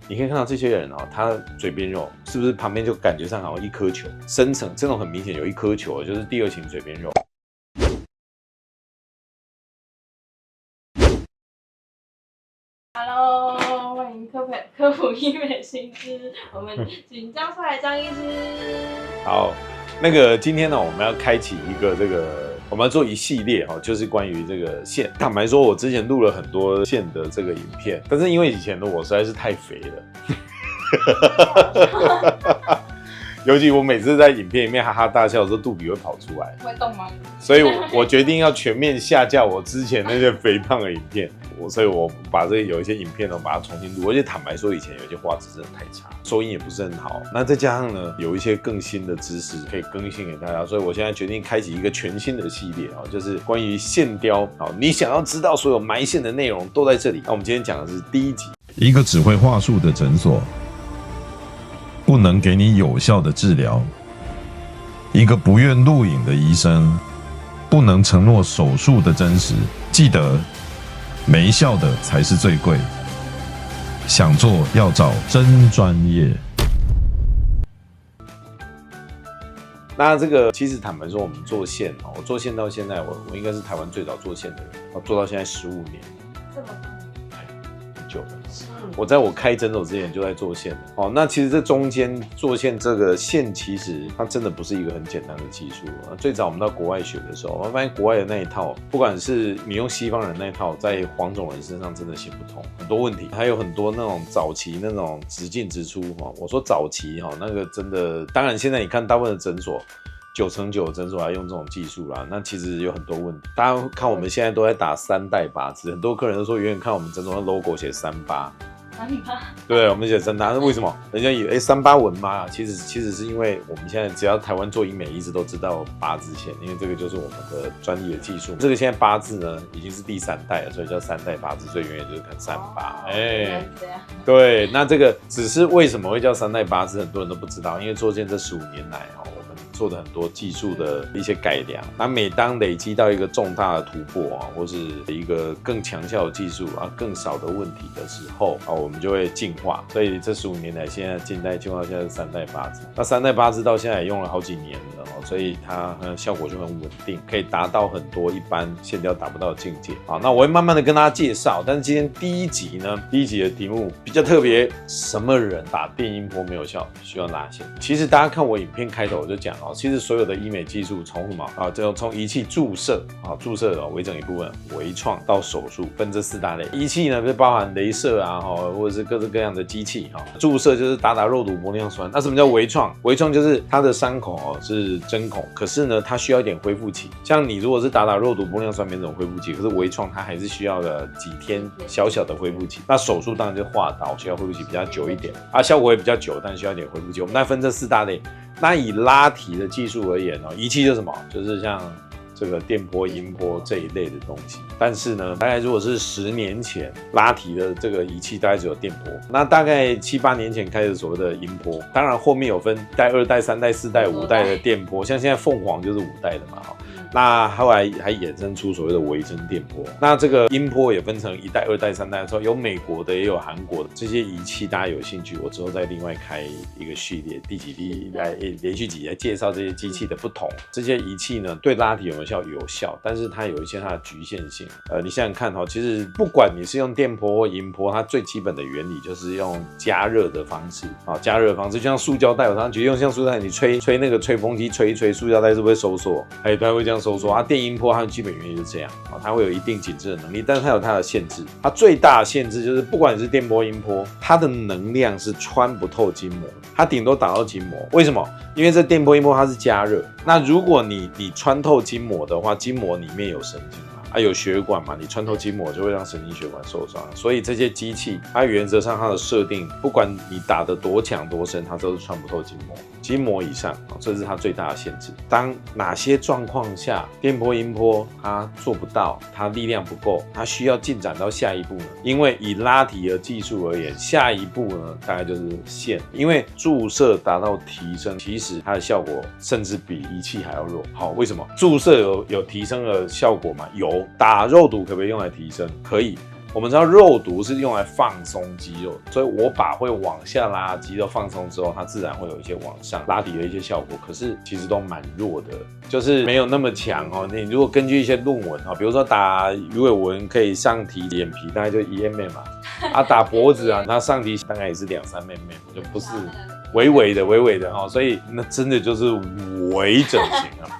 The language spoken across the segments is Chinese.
你可以看到这些人哦，他嘴边肉是不是旁边就感觉上好像一颗球，深层这种很明显有一颗球，就是第二型嘴边肉。Hello， 欢迎科普医美新知，我们请张帅来张医师。好，今天呢，我们要开启一个我们要做一系列就是关于这个线。坦白说，我之前录了很多线的这个影片，但是因为以前的我实在是太肥了。尤其我每次在影片里面哈哈大笑的时候，肚皮会跑出来，会动吗？所以我决定要全面下架我之前那些肥胖的影片。所以我把有一些影片把它重新录，而且坦白说，以前有些画质真的太差，收音也不是很好。那再加上呢，有一些更新的知识可以更新给大家，所以我现在决定开启一个全新的系列就是关于线雕。你想要知道所有埋线的内容都在这里。那我们今天讲的是第一集。一个只会话术的诊所，不能给你有效的治疗；一个不愿录影的医生，不能承诺手术的真实。记得，没效的才是最贵。想做要找真专业。那其实坦白说，我们做线我做线到现在，我应该是台湾最早做线的人，我做到现在15年，这么很久了。我在我开诊所之前就在做线了。那其实这中间做线这个线，其实它真的不是一个很简单的技术。最早我们到国外学的时候，我发现国外的那一套，不管是你用西方人那一套，在黄种人身上真的行不通，很多问题，还有很多那种早期那种直进直出。我说早期那个真的，当然现在你看大部分的诊所，9成9的诊所还用这种技术啦，那其实有很多问题。大家看我们现在都在打3代8字，很多客人都说远远看我们诊所的 logo 写38。对，我们写38，那为什么？人家以为38文吗？其实是因为我们现在只要台湾做医美，一直都知道8字线，因为这个就是我们的专利的技术。这个现在8字呢，已经是第3代了，所以叫3代8字，所以永远就是看38。对，那这个只是为什么会叫3代8字，很多人都不知道，因为做线这15年来做的很多技术的一些改良，那每当累积到一个重大的突破或是一个更强效的技术更少的问题的时候我们就会进化。所以这15年来，现在近代进化现在是3代8字。那3代8字到现在也用了好几年了所以它效果就很稳定，可以达到很多一般线雕达不到的境界。好，那我会慢慢的跟大家介绍。但是今天第一集的题目比较特别，什么人打电音波没有效，需要拉线？其实大家看我影片开头我就讲其实所有的医美技术从什么从仪器注射微整一部分，微创到手术，分这4大类。仪器呢就包含雷射或者是各式各样的机器注射就是打肉毒玻尿酸。那什么叫微创？微创就是它的伤口是针孔，可是呢它需要一点恢复期。像你如果是打肉毒玻尿酸没这种恢复期，可是微创它还是需要的几天小小的恢复期。那手术当然就划刀，需要恢复期比较久一点效果也比较久，但需要一点恢复期。我们来分这4大类。那以拉提的技术而言仪器就是什么？就是像这个电波、音波这一类的东西。但是呢，大概如果是10年前拉提的这个仪器，大概只有电波。那大概7、8年前开始所谓的音波，当然后面有分代、2代、3代、4代、5代的电波，像现在凤凰就是5代的嘛那后来还衍生出所谓的微针电波。那这个音波也分成1代、2代、3代的时候，有美国的也有韩国的。这些仪器大家有兴趣，我之后再另外开一个序列，第几集来连续几集来介绍这些机器的不同。这些仪器呢，对拉提有没有效？有效，但是它有一些它的局限性。你想想看其实不管你是用电波或音波，它最基本的原理就是用加热的方式加热的方式，就像塑胶袋，我常常举例用像塑胶袋，你吹那个吹风机吹一吹，塑胶袋是不是会收缩？它会这样收缩电音波它的基本原理是这样它会有一定紧致的能力，但是它有它的限制。它最大的限制就是不管你是电波音波，它的能量是穿不透筋膜，它顶多打到筋膜。为什么？因为这电波音波它是加热，那如果你穿透筋膜的话，筋膜里面有神经有血管嘛，你穿透筋膜就会让神经血管受伤。所以这些机器它原则上它的设定，不管你打得多强多深，它都是穿不透筋膜。筋膜以上这是它最大的限制。当哪些状况下电波音波它做不到，它力量不够，它需要进展到下一步呢？因为以拉提的技术而言，下一步呢大概就是线。因为注射达到提升，其实它的效果甚至比仪器还要弱。好，为什么？注射有提升的效果吗？有。打肉毒可不可以用来提升？可以。我们知道肉毒是用来放松肌肉，所以我把会往下拉的肌肉放松之后，它自然会有一些往上拉提的一些效果。可是其实都蛮弱的，就是没有那么强哦。你如果根据一些论文啊，比如说打鱼尾纹可以上提脸皮，大概就1 mm 嘛，打脖子啊，它上提大概也是2、3 mm， 就不是微微的哈，所以那真的就是微整形啊，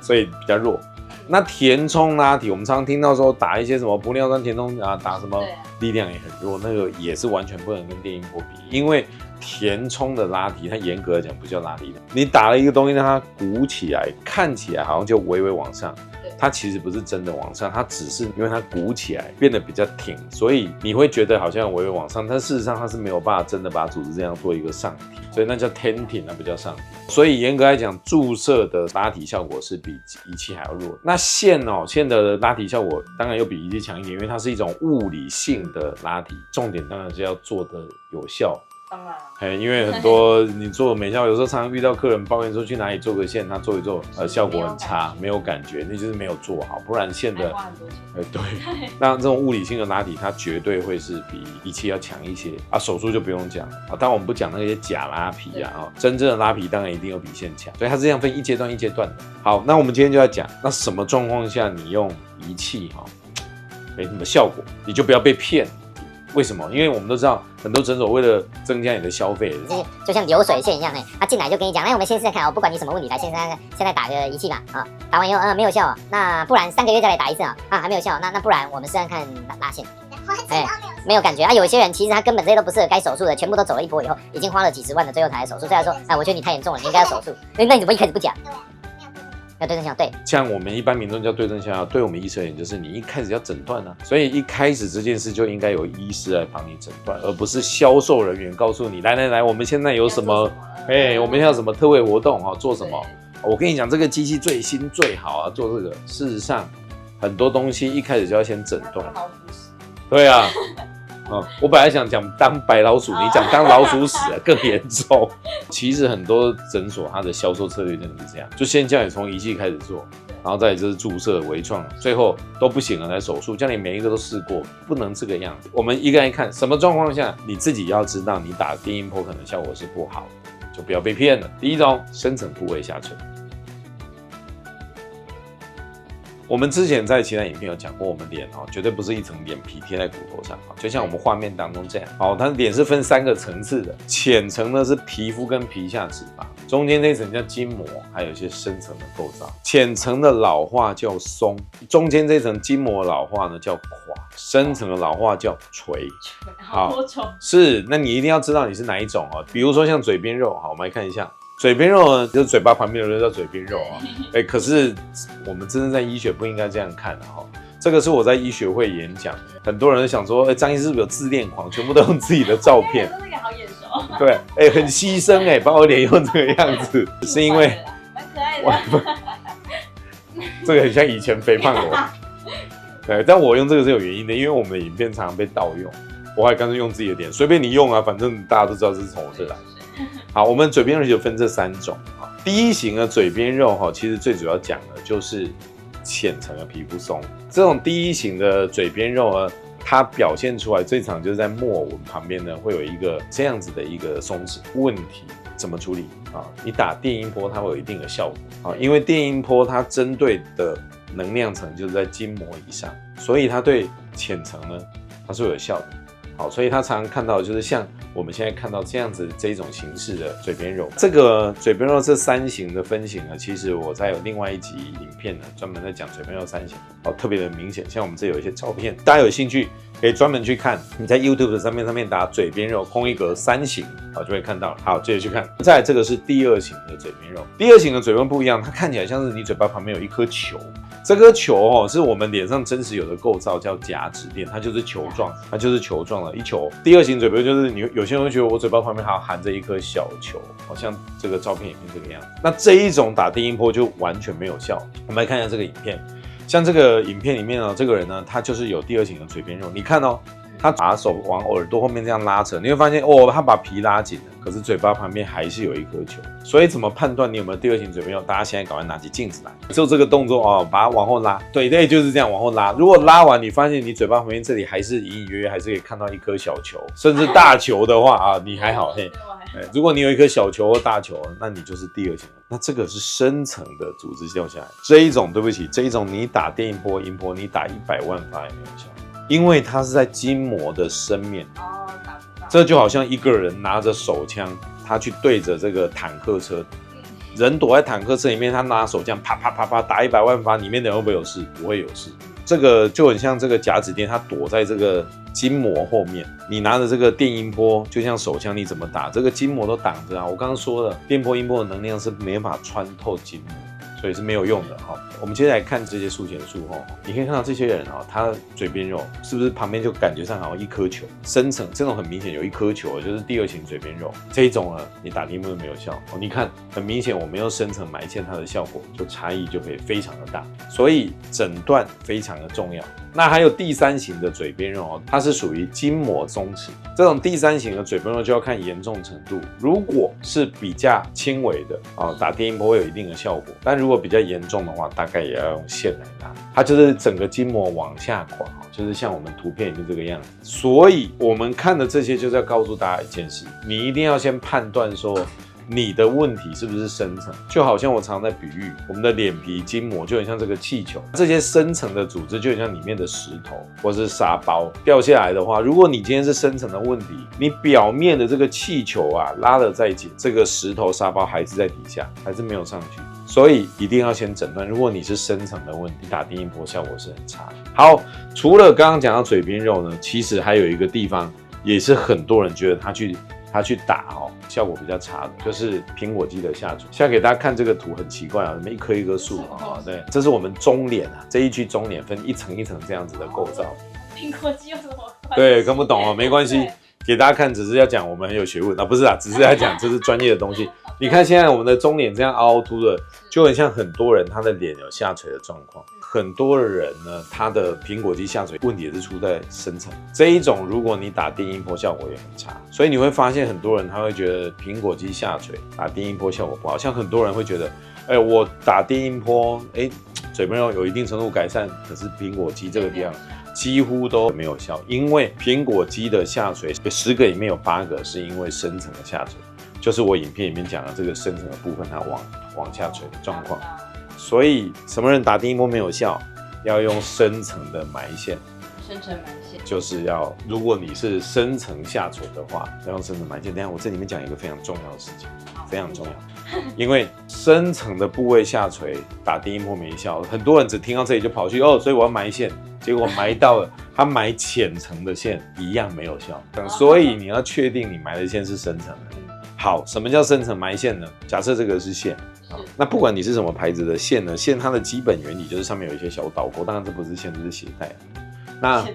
所以比较弱。那填充拉提，我们常常听到说打一些什么玻尿酸填充啊，打什么力量也很弱，那个也是完全不能跟电音波比，因为填充的拉提，它严格来讲不叫拉提的。你打了一个东西让它鼓起来，看起来好像就微微往上，它其实不是真的往上，它只是因为它鼓起来变得比较挺，所以你会觉得好像微微往上，但事实上它是没有办法真的把组织这样做一个上提，所以那叫 tenting， 那不叫上提。所以严格来讲，注射的拉提效果是比仪器还要弱。那线的拉提效果当然又比仪器强一点，因为它是一种物理性的拉提，重点当然是要做的有效。当然，因为很多你做美效，有时候常常遇到客人抱怨说去哪里做个线，他做一做，效果很差，没有感觉，那就是没有做好，不然线的，对，那这种物理性的拉提，它绝对会是比仪器要强一些啊。手术就不用讲啊，当然我们不讲那些假拉皮啊，真正的拉皮当然一定有比线强，所以它是这样分一阶段一阶段的。好，那我们今天就要讲，那什么状况下你用仪器没什么效果，你就不要被骗。为什么？因为我们都知道，很多诊所为了增加你的消费，就像流水线一样，他进来就跟你讲，我们先试试看，不管你什么问题，来现在打个仪器吧，打完以后没有效，那不然3个月再来打一次还没有效，那不然我们试试看拉线，没有感觉啊。有些人其实他根本这些都不适合该手术的，全部都走了一波以后，已经花了几10万的，最后才来手术，所以他说，我觉得你太严重了，你应该要手术。那你怎么一开始不讲？要对症下药，对，像我们一般民众叫对症下药，对我们医生而言就是你一开始要诊断啊，所以一开始这件事就应该有医师来帮你诊断，而不是销售人员告诉你，来，我们现在有什么，我们现在有什么特惠活动做什么？我跟你讲，这个机器最新最好啊，做这个。事实上，很多东西一开始就要先诊断。对啊。我本来想讲当白老鼠，你讲当老鼠屎更严重。其实很多诊所它的销售策略真的是这样，就先叫你从仪器开始做，然后再来就是注射、微创，最后都不行了才手术，叫你每一个都试过，不能这个样子。我们一个人看，什么状况下你自己要知道，你打电音波可能效果是不好，就不要被骗了。第一种，深层部位下垂。我们之前在其他影片有讲过，我们脸绝对不是一层脸皮贴在骨头上，就像我们画面当中这样。它脸是分3个层次的，浅层呢是皮肤跟皮下脂肪，中间那层叫筋膜，还有一些深层的构造。浅层的老化叫松，中间这层筋膜老化呢叫垮，深层的老化叫垂。好多种。是，那你一定要知道你是哪一种比如说像嘴边肉，我们来看一下。嘴边肉呢，就是嘴巴旁边的人叫嘴边肉可是我们真正在医学不应该这样看这个是我在医学会演讲，很多人都想说，张医师是不是有自恋狂，全部都用自己的照片？这个好眼熟。对，很牺牲把我脸用这个样子，是因为蛮可爱的。这个很像以前肥胖我。对，但我用这个是有原因的，因为我们的影片常常被盗用，我还干脆用自己的脸，随便你用反正大家都知道是从我这来。好，我们嘴边肉就分这3种第一型的嘴边肉其实最主要讲的就是浅层的皮肤松。这种第一型的嘴边肉呢，它表现出来最常就是在墨纹旁边呢会有一个这样子的一个松弛。问题怎么处理你打电音波它会有一定的效果因为电音波它针对的能量层就是在筋膜以上，所以它对浅层呢它是有效的。好，所以他常常看到的就是像我们现在看到这样子这一种形式的嘴边肉。这个嘴边肉这3型的分型呢，其实我在有另外一集影片呢，专门在讲嘴边肉3型，特别的明显。像我们这有一些照片，大家有兴趣可以专门去看。你在 YouTube 上面打嘴边肉空一格3型，就会看到了。好，接着去看。再来这个是第2型的嘴边肉，第2型的嘴边不一样，它看起来像是你嘴巴旁边有一颗球。这颗球是我们脸上真实有的构造，叫假脂垫，它就是球状，的一球。第2型嘴边就是你有些人会觉得我嘴巴旁边还含着一颗小球，好像这个照片影片这个样子。那这一种打电音波就完全没有效。我们来看一下这个影片，像这个影片里面呢，这个人呢，他就是有第2型的嘴边肉。你看他把手往耳朵后面这样拉扯，你会发现哦，他把皮拉紧了，可是嘴巴旁边还是有一颗球。所以怎么判断你有没有第二型嘴边肉？大家现在赶快拿起镜子来，就这个动作哦，把它往后拉，对，就是这样往后拉。如果拉完你发现你嘴巴旁边这里还是隐隐约约还是可以看到一颗小球，甚至大球的话啊，你还好嘿。如果你有一颗小球或大球，那你就是第二型了。那这个是深层的组织掉下来，这一种对不起，这一种你打电音波、音波，你打100万发也没有效，因为它是在筋膜的深面。哦，打不到。这就好像一个人拿着手枪，他去对着这个坦克车，人躲在坦克车里面，他拿手枪啪啪啪啪打100万发，里面的人会不会有事？不会有事。这个就很像这个夹子电，它躲在这个筋膜后面，你拿着这个电音波，就像手枪，你怎么打，这个筋膜都挡着啊。我刚刚说了，电波、音波的能量是没办法穿透筋膜，所以是没有用的哈。我们接下来看这些术前术后，你可以看到这些人啊，他嘴边肉是不是旁边就感觉上好像一颗球，深层这种很明显有一颗球，就是第二型嘴边肉这一种呢，你打电波没有效哦。你看很明显，我们用深层埋线，它的效果就差异就可以非常的大，所以诊断非常的重要。那还有第三型的嘴边肉，它是属于筋膜松弛，这种第三型的嘴边肉就要看严重程度。如果是比较轻微的打电音波会有一定的效果，但如果比较严重的话，大概也要用线来拉，它就是整个筋膜往下垮，就是像我们图片里面这个样子。所以我们看的这些就是要告诉大家一件事，你一定要先判断说你的问题是不是深层，就好像我常在比喻，我们的脸皮筋膜就很像这个气球，这些深层的组织就很像里面的石头或是沙包掉下来的话，如果你今天是深层的问题，你表面的这个气球啊拉得再紧，这个石头沙包还是在底下，还是没有上去，所以一定要先诊断。如果你是深层的问题，打电音波效果是很差的。好，除了刚刚讲到嘴边肉呢，其实还有一个地方也是很多人觉得他去打效果比较差的，就是苹果肌的下垂。现在给大家看这个图很奇怪啊，怎么一颗一颗树啊？对，这是我们中脸啊，这一区中脸分一层一层这样子的构造。苹果肌有什么关系？对，看不懂哦，没关系，给大家看，只是要讲我们很有学问啊，不是啊，只是要讲这是专业的东西。你看现在我们的中脸这样凹凹凸的，就很像很多人他的脸有下垂的状况。很多人呢，他的苹果肌下垂问题也是出在深层。这一种如果你打电音波效果也很差，所以你会发现很多人他会觉得苹果肌下垂打电音波效果不好，像很多人会觉得，我打电音波，嘴边肉有一定程度改善，可是苹果肌这个地方几乎都没有效，因为苹果肌的下垂10个里面有8个是因为深层的下垂，就是我影片里面讲的这个深层的部分它往下垂的状况。所以什么人打电音波没有效，要用深层的埋线。深层埋线就是要，如果你是深层下垂的话，要用深层埋线。等一下我这里面讲一个非常重要的事情，非常重要，因为深层的部位下垂打电音波没效，很多人只听到这里就跑去所以我要埋线，结果埋到了，他埋浅层的线一样没有效。所以你要确定你埋的线是深层的。好，什么叫深层埋线呢？假设这个是线。那不管你是什么牌子的线呢，线它的基本原理就是上面有一些小导钩，当然这不是线，这是鞋带。那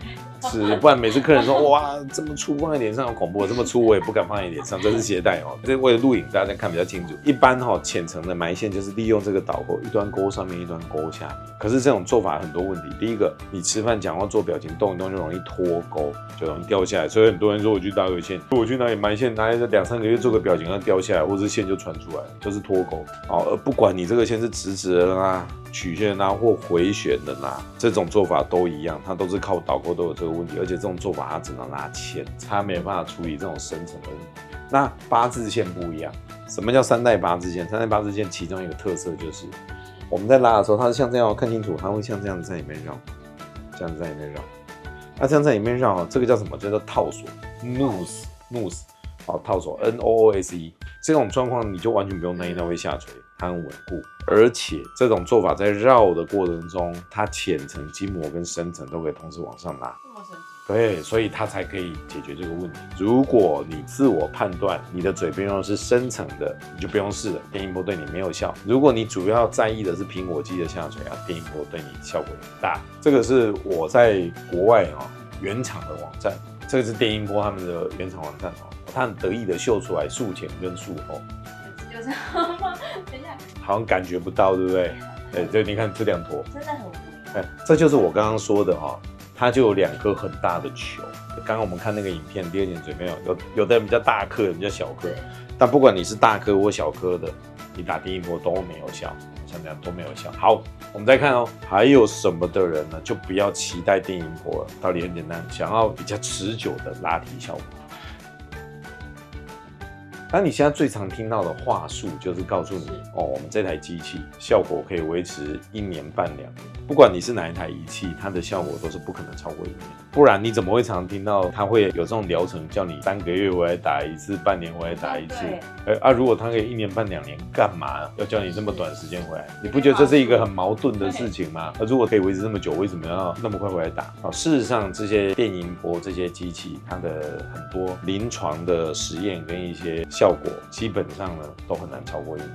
不然每次客人说哇这么粗放在脸上好恐怖，这么粗我也不敢放在脸上，这是鞋带这为了录影大家看比较清楚。一般浅层的埋线就是利用这个导钩，一端钩上面一端钩下面。可是这种做法有很多问题，第一个你吃饭讲话做表情动一动就容易脱钩，就容易掉下来，所以很多人说我去搭个线，我去哪里埋线，拿2-3个月做个表情它掉下来，或是线就传出来了，就是脱钩而不管你这个线是直直的啦、曲线啦或回旋的啦，这种做法都一样，它都是靠导钩都有这个问题，而且这种做法它只能拉纤，它没有办法处理这种深层的问题。那8字线不一样，什么叫3代8字线？3代8字线其中一个特色就是我们在拉的时候，它是像这样看清楚，它会像这样子在里面绕，这样子在里面绕。那这样在里面绕，这个叫什么？叫做套索 ，noose，套索 ，noose。这种状况你就完全不用担心它会下垂，它很稳固。而且这种做法在绕的过程中，它浅层筋膜跟深层都可以同时往上拉。这么神奇？对，所以它才可以解决这个问题。如果你自我判断你的嘴边肉是深层的，你就不用试了，电音波对你没有效。如果你主要在意的是苹果肌的下垂电音波对你效果很大。这个是我在国外原厂的网站，这个是电音波他们的原厂网站他很得意的秀出来术前跟术后。就是等一下，好像感觉不到，对不对？就你看这2坨，真的很无语。这就是我刚刚说的它就有2颗很大的球，刚刚我们看那个影片，第二点嘴没有的人比较大颗，有人比较小颗，但不管你是大颗或小颗的，你打电音波都没有效，像这样都没有效。好，我们再看哦，还有什么的人呢？就不要期待电音波了。道理很简单，想要比较持久的拉提效果。那你现在最常听到的话术就是告诉你哦，我们这台机器效果可以维持1年半2年，不管你是哪一台仪器，它的效果都是不可能超过1年，不然你怎么会常听到它会有这种疗程，叫你3个月回来打一次，半年回来打一次？如果它可以1年半2年，干嘛要叫你这么短时间回来？你不觉得这是一个很矛盾的事情吗？如果可以维持这么久，为什么要那么快回来打？事实上，这些电音波这些机器，它的很多临床的实验跟一些效果基本上呢都很难超过1年，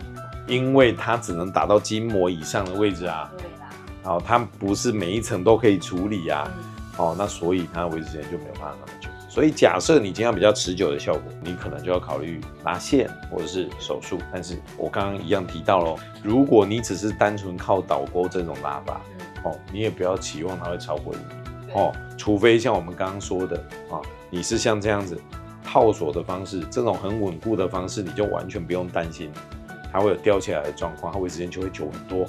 因为它只能打到筋膜以上的位置啊。对啦。它不是每一层都可以处理啊。那所以它的维持时间就没有办法那么久。所以假设你今天要比较持久的效果，你可能就要考虑拉线或者是手术。但是我刚刚一样提到了，如果你只是单纯靠导钩这种拉法，你也不要期望它会超过1年。除非像我们刚刚说的你是像这样子套索的方式，这种很稳固的方式，你就完全不用担心它会有掉下来的状况，它维持时间就会久很多。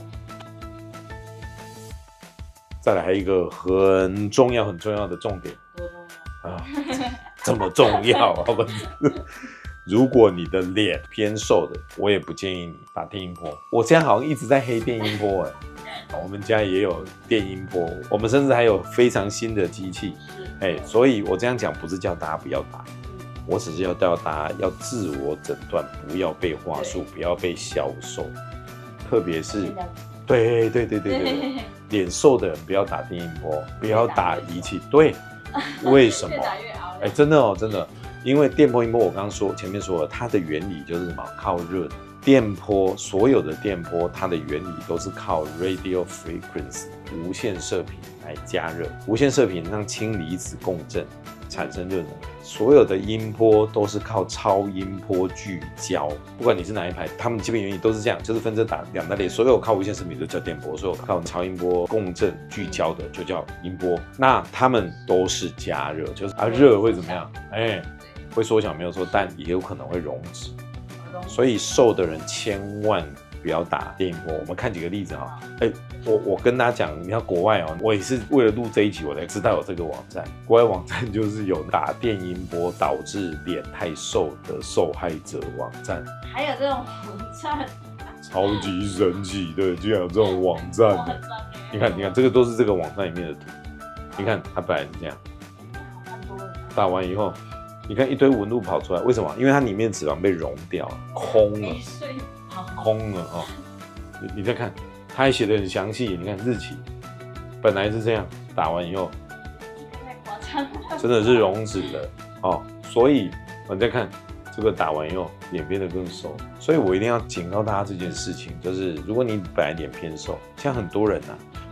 再来还有一个很重要的重点，多重要这么重要如果你的脸偏瘦的，我也不建议你打电音波。我现在好像一直在黑电音波我们家也有电音波，我们甚至还有非常新的机器，所以我这样讲不是叫大家不要打，我只是要叫大家要自我诊断，不要被话术，不要被销售，特别是对，脸瘦的人不要打电音波，不要打仪器。对，为什么？越打越熬。真的，因为电波音波我刚刚前面说了，它的原理就是什么？靠热的。电波所有的电波，它的原理都是靠 radio frequency 无线射频来加热，无线射频让氢离子共振产生热能。所有的音波都是靠超音波聚焦，不管你是哪一排，它们基本原理都是这样，就是分这两大类。所有靠无线射频就叫电波，所有靠超音波共振聚焦的就叫音波。那它们都是加热，就是热会怎么样？会缩小没有错，但也有可能会溶脂。所以瘦的人千万不要打电音波。我们看几个例子哈。我跟大家讲，你看国外我也是为了录这一集我才知道有这个网站。国外网站就是有打电音波导致脸太瘦的受害者网站。还有这种网站，超级神奇的，居然有这种网站。你看，这个都是这个网站里面的图。你看它本来是这样，打完以后。你看一堆纹路跑出来，为什么？因为它里面脂肪被溶掉了，空了你再看，它还写得很详细。你看日期，本来是这样，打完以后，太夸张了，真的是溶脂的所以你再看这个打完以后，脸变得更瘦。所以我一定要警告大家这件事情，就是如果你本来脸偏瘦，像很多人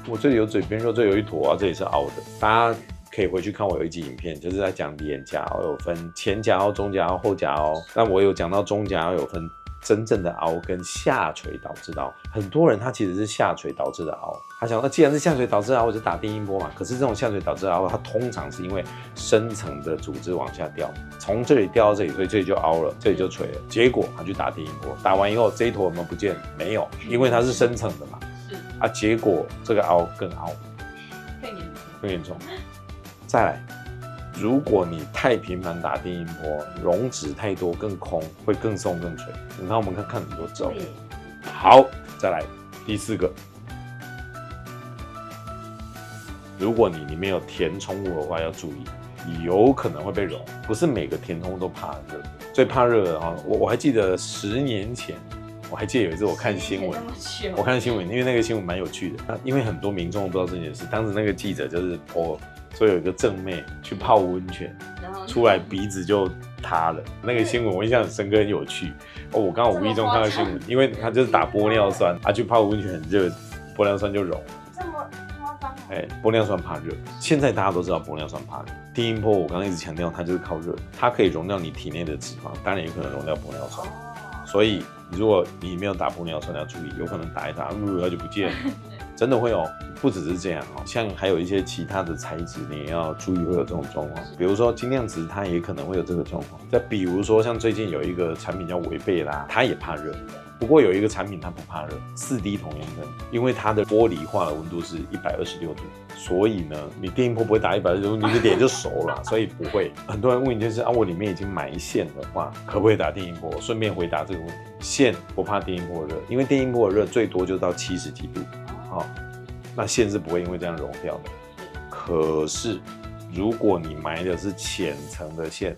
我这里有嘴边肉，这里有一坨这里是凹的，大家可以回去看我有一集影片，就是在讲脸颊有分前颊凹、中颊凹、后颊凹。但我有讲到中颊凹有分真正的凹跟下垂导致的凹。很多人他其实是下垂导致的凹，他想既然是下垂导致的凹，我就打电音波嘛。可是这种下垂导致的凹，它通常是因为深层的组织往下掉，从这里掉到这里，所以这里就凹了，这里就垂了。结果他去打电音波，打完以后这一坨有没有不见？没有，因为它是深层的嘛。结果这个凹更凹，更严重。再来，如果你太频繁打电音波，溶脂太多，更空，会更松更垂。你看我们看很多照片。好，再来第4个，如果你里面有填充物的话，要注意，有可能会被溶。不是每个填充物都怕热，最怕热的我还记得10年前。我还记得有一次我看新闻，因为那个新闻蛮有趣的。因为很多民众都不知道这件事，当时那个记者就是说有一个正妹去泡温泉，出来鼻子就塌了。那个新闻我印象很深刻，很有趣。我刚好无意中看到新闻，因为他就是打玻尿酸，去泡温泉很热，玻尿酸就溶了。这么夸张？玻尿酸怕热。现在大家都知道玻尿酸怕热。电音波我刚刚一直强调，它就是靠热，它可以溶掉你体内的脂肪，当然也可能溶掉玻尿酸。所以如果你没有打玻尿酸，要注意，有可能打一打，它就不见了。真的会哦。不只是这样哦，像还有一些其他的材质，你也要注意会有这种状况。比如说精酿值，它也可能会有这个状况。再比如说像最近有一个产品叫维贝拉，它也怕热。不过有一个产品它不怕热，4D 同源灯，因为它的玻璃化的温度是126度，所以呢，你电音波不会打126度，你的脸就熟了，所以不会。很多人问你就是啊，我里面已经埋线的话，可不可以打电音波？顺便回答这个问题，线不怕电音波热，因为电音波的热最多就到70几度，好。那线是不会因为这样融掉的。可是，如果你埋的是浅层的线，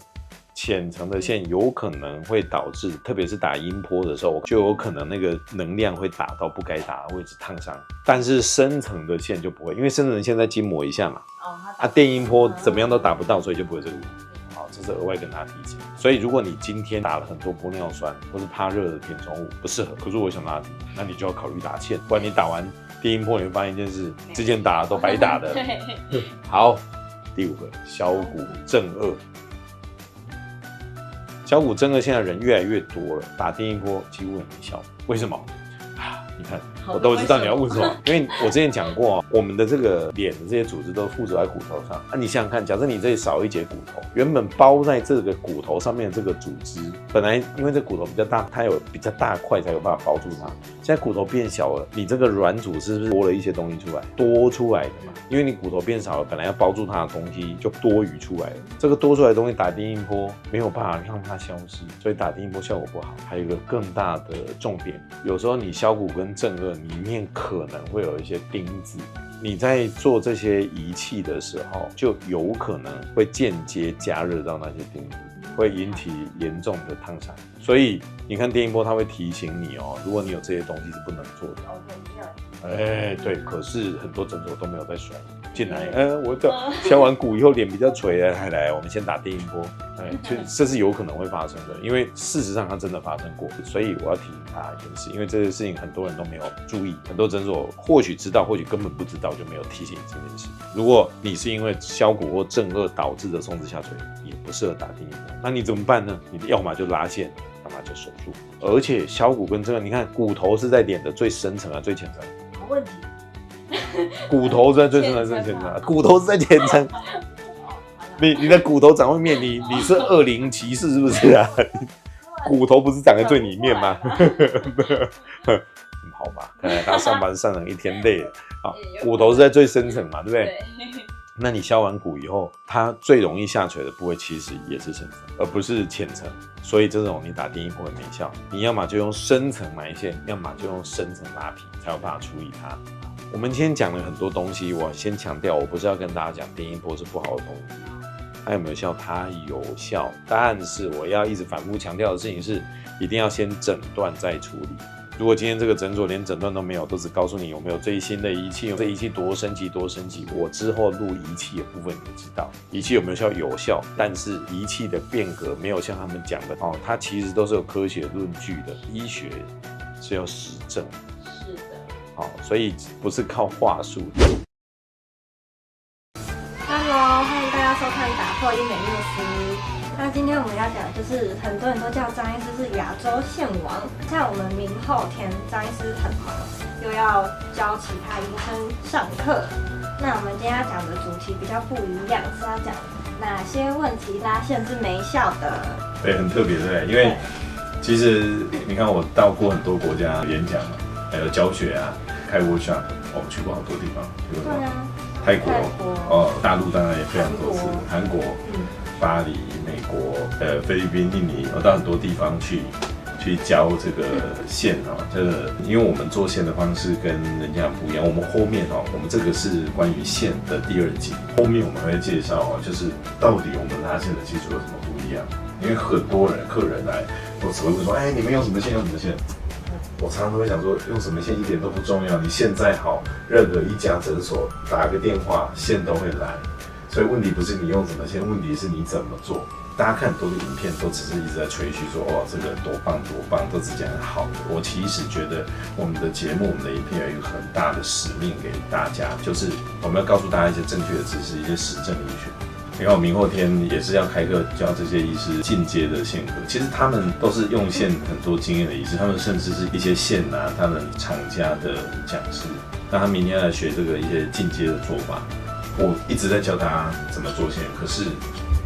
浅层的线有可能会导致，特别是打音波的时候，就有可能那个能量会打到不该打的位置烫伤。但是深层的线就不会，因为深层的线再筋膜一下嘛，电音波怎么样都打不到，所以就不会这个问题。好，这是额外跟大家提醒。所以如果你今天打了很多玻尿酸或是怕热的填充物不适合，可是我想拉提，那你就要考虑打线，不然你打完电音波你会发现一件事，之前打的都白打的。好，第5个小骨正颚。小骨正颚现在人越来越多了，打电音波几乎也没效。为什么？你看，我都知道你要问什么，因为我之前讲过，我们的这个脸的这些组织都附着在骨头上。你想想看，假设你这里少一节骨头，原本包在这个骨头上面的这个组织，本来因为这骨头比较大，它有比较大块才有办法包住它。现在骨头变小了，你这个软组是不是多了一些东西出来？多出来的嘛，因为你骨头变少了，本来要包住它的东西就多余出来了。这个多出来的东西打电音波没有办法让它消失，所以打电音波效果不好。还有一个更大的重点，有时候你小骨跟正颚里面可能会有一些钉子，你在做这些仪器的时候，就有可能会间接加热到那些钉子，会引起严重的烫伤。所以你看电音波，它会提醒你哦，如果你有这些东西是不能做的。对，可是很多诊所都没有在甩进来。我削完骨以后脸比较垂，来，我们先打电音波。这是有可能会发生的，因为事实上它真的发生过。所以我要提醒大家一件事，因为这件事情很多人都没有注意，很多诊所或许知道，或许根本不知道，就没有提醒这件事。如果你是因为削骨或正颚导致的松弛下垂，也不适合打电音波，那你怎么办呢？你要么就拉线，要么就手术。而且削骨跟正颚，你看骨头是在脸的最深层啊，最浅层。好问题。骨头是在最深层，最浅层，骨头是在浅层。你的骨头长外面，你是20骑士是不是啊？骨头不是长在最里面吗？好吧，看来他上班上了一天累了。好，骨头是在最深层嘛，对不对？那你削完骨以后，它最容易下垂的部位其实也是深层，而不是浅层。所以这种你打电音波也没效，你要么就用深层埋线，要么就用深层拉皮，才有办法处理它。我们今天讲了很多东西，我先强调，我不是要跟大家讲电音波是不好的东西。它有没有效？它有效，但是我要一直反复强调的事情是，一定要先诊断再处理。如果今天这个诊所连诊断都没有，都只告诉你有没有最新的仪器，这仪器多升级多升级，我之后录仪器的部分你知道，仪器有没有效？有效，但是仪器的变革没有像他们讲的哦，它其实都是有科学论据的，医学是要实证。是的。好，所以不是靠话术。Hello， 欢迎大家收看《打破医美秘斯》。那今天我们要讲的就是很多人都叫张医师是亚洲线王，像我们明后天张医师很忙，又要教其他医生上课。那我们今天要讲的主题比较不一样，是要讲哪些问题拉线是没效的。对，很特别，对不对？因为其实你看我到过很多国家演讲嘛，还有教学啊，开 workshop， 我去过好多地方，去过泰国大陆当然也非常多次，韩国、巴黎、美国、菲律宾、印尼，我到很多地方去教这个线哦。这个因为我们做线的方式跟人家不一样，我们后面哦，我们这个是关于线的第2集，后面我们会介绍哦，就是到底我们拉线的技术有什么不一样。因为很多客人来，我只会问说，你们用什么线？用什么线？我常常都会想说，用什么线一点都不重要。你现在好，任何一家诊所打个电话，线都会来。所以问题不是你用什么线，问题是你怎么做。大家看很多的影片都只是一直在吹嘘说，这个多棒多棒，都只讲好的。我其实觉得我们的节目、我们的影片有一个很大的使命给大家，就是我们要告诉大家一些正确的知识，一些实证医学。你看我明后天也是要开课教这些医师进阶的线科，其实他们都是用线很多经验的医师，他们甚至是一些线啊，他们厂家的讲师，那他明天来学这个一些进阶的做法。我一直在教大家怎么做线，可是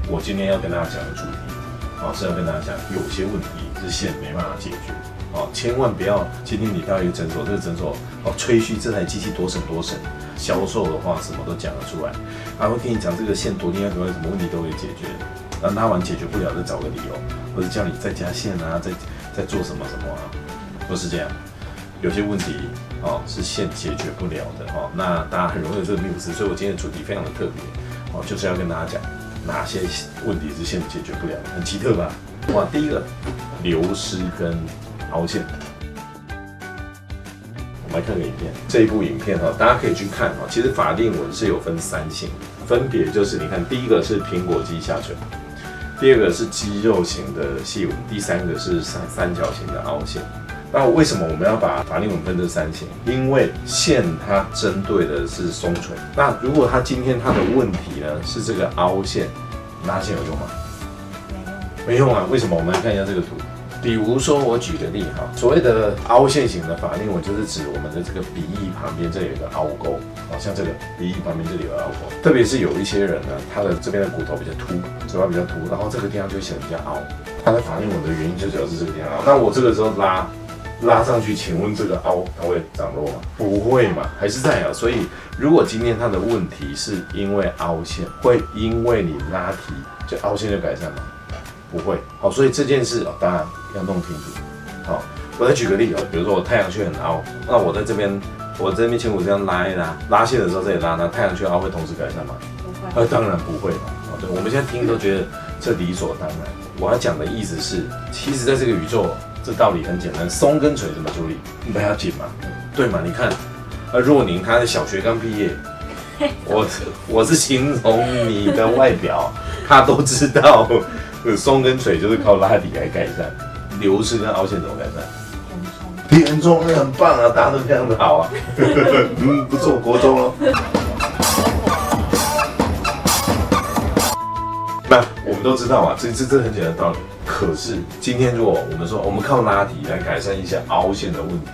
我今天要跟大家讲的主题，是要跟大家讲有些问题是线没办法解决。千万不要今天你到一个诊所，这个诊所吹嘘这台机器多省多省，销售的话什么都讲得出来，会跟你讲这个线多厉害，什么问题都可以解决，拉完解决不了再找个理由，或者叫你再加线啊，再做什么什么啊，不是这样。有些问题是线解决不了的那大家很容易有这个迷思，所以我今天的主题非常的特别就是要跟大家讲哪些问题是线解决不了的，很奇特吧？哇，第一个流失跟凹陷。我们来看个影片，这一部影片大家可以去看其实法令纹是有分3型，分别就是你看，第一个是苹果肌下垂，第二个是肌肉型的细纹，第三个是三角形的凹陷。那为什么我们要把法令纹分这3型？因为线它针对的是松垂，那如果它今天它的问题呢是这个凹陷，拉线有用吗？没用啊！为什么？我们来看一下这个图。比如说，我举个例所谓的凹陷型的法令纹，就是指我们的这个鼻翼旁边这里有一个凹沟，像这个鼻翼旁边这里有凹沟。特别是有一些人呢，他的这边的骨头比较凸，嘴巴比较凸，然后这个地方就会显得比较凹。他的法令纹的原因就主要是这个地方凹。那我这个时候拉上去，请问这个凹它会长落吗？不会嘛，还是在所以如果今天它的问题是因为凹陷，会因为你拉提就凹陷就改善吗？不会。所以这件事当然要弄清楚。我再举个例比如说我太阳穴很凹，那我这边前骨这样拉一拉线的时候这里拉，那太阳穴凹会同时改善吗？不会。当然不会嘛。对，我们现在听都觉得这理所当然。我要讲的意思是，其实在这个宇宙，这道理很简单，松跟垂怎么处理？不要紧嘛，对嘛？你看，若宁她的小学刚毕业，我是形容你的外表，她都知道。松跟垂就是靠拉提来改善，流失跟凹陷怎么改善？填充很棒啊，大家都非常的好啊，不错，国中哦。那我们都知道这很简单的道理。可是今天如果我们说我们靠拉提来改善一些凹陷的问题，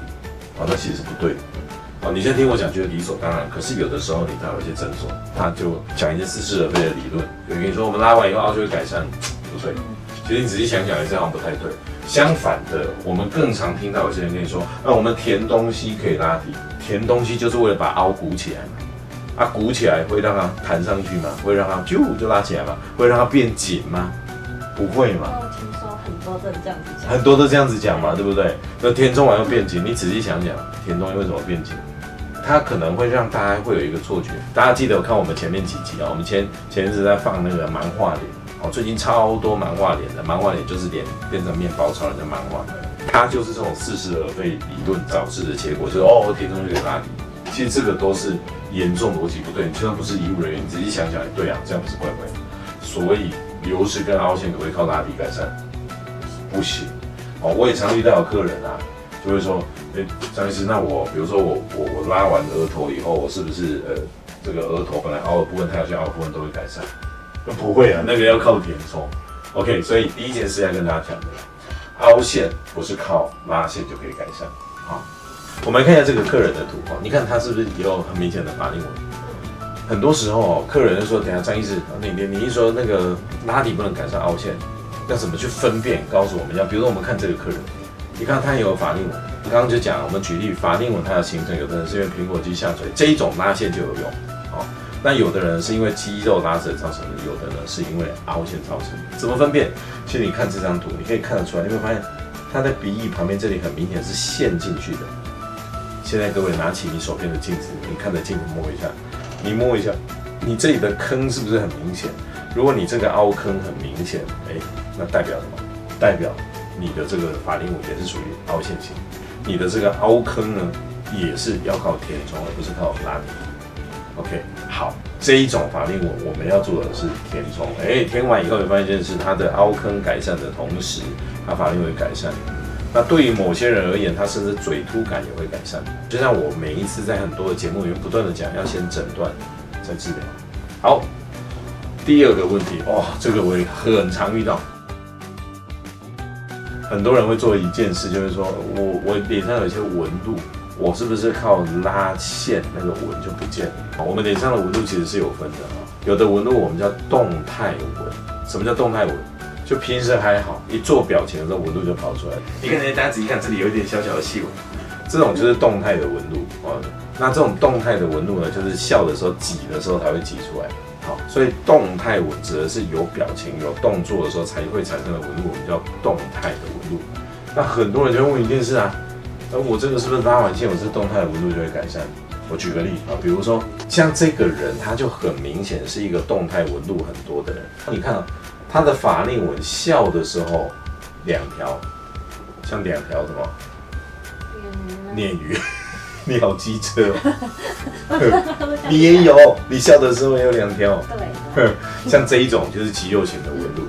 那其实是不对的。你现在听我讲觉得理所当然，可是有的时候你到有一些诊所，他就讲一些似是而非的理论，有跟你说我们拉完以后凹就会改善，不对。其实你仔细想想，这样不太对。相反的，我们更常听到有些人跟你说，我们填东西可以拉提，填东西就是为了把凹鼓起来嘛。鼓起来会让它弹上去吗？会让它就拉起来吗？会让它变紧吗？不会嘛。我听说很多都这样子讲，很多都这样子讲嘛，对不对？那填充完又变紧，你仔细想想，填东西为什么变紧？它可能会让大家会有一个错觉。大家记得我看我们前面几集我们前一阵在放那个漫画脸最近超多漫画脸的，漫画脸就是脸变成面包超人的漫画，它就是这种似是而非理论导致的结果，就是填充就可以拉提。其实这个都是严重逻辑不对，你就算不是医务人员，你仔细想想，对这样不是怪怪的。所以流失跟凹陷可不可以靠拉提改善？不行。我也常遇到有客人就会说，张医师，那我比如说我拉完额头以后，我是不是这个额头本来凹的部分、太阳穴凹的部分都会改善？不会那个要靠填充。OK， 所以第一件事要跟大家讲的，凹陷不是靠拉线就可以改善。我们来看一下这个客人的图你看他是不是也有很明显的法令纹？很多时候客人就说，等一下张医师，你一说那个拉提不能改善凹陷，要怎么去分辨？告诉我们一下。比如说我们看这个客人。你看它也有法令纹，刚刚就讲，我们举例法令纹它的形成，有的人是因为苹果肌下垂这一种拉线就有用，那有的人是因为肌肉拉扯造成的，有的呢是因为凹陷造成的。怎么分辨？其实你看这张图，你可以看得出来，你会发现它在鼻翼旁边这里很明显是陷进去的。现在各位拿起你手边的镜子，你看着镜子摸一下，你摸一下，你这里的坑是不是很明显？如果你这个凹坑很明显，那代表什么？代表你的这个法令纹也是属于凹陷型，你的这个凹坑呢，也是要靠填充，而不是靠拉提。OK， 好，这一种法令纹我们要做的是填充。填完以后，你发现一件事，它的凹坑改善的同时，它法令纹改善。那对于某些人而言，他甚至嘴凸感也会改善。就像我每一次在很多的节目里面不断的讲，要先诊断再治疗。好，第二个问题，这个我也很常遇到。很多人会做一件事，就是说我脸上有一些纹路，我是不是靠拉线那个纹就不见了？我们脸上的纹路其实是有分的啊，有的纹路我们叫动态纹。什么叫动态纹？就平时还好，一做表情的时候纹路就跑出来了。你看，大家仔细看，这里有一点小小的细纹，这种就是动态的纹路啊。那这种动态的纹路呢，就是笑的时候挤的时候才会挤出来。好，所以动态纹指的是有表情、有动作的时候才会产生的纹路，我们叫动态的纹路。那很多人就会问一件事啊，我这个是不是拉完线，我这动态的纹路就会改善？我举个例啊，比如说像这个人，他就很明显是一个动态纹路很多的人。你看啊，他的法令纹笑的时候2条，像2条什么鲶鱼，你好机车哦，你也有，你笑的时候也有2条。对，像这一种就是肌肉型的纹路。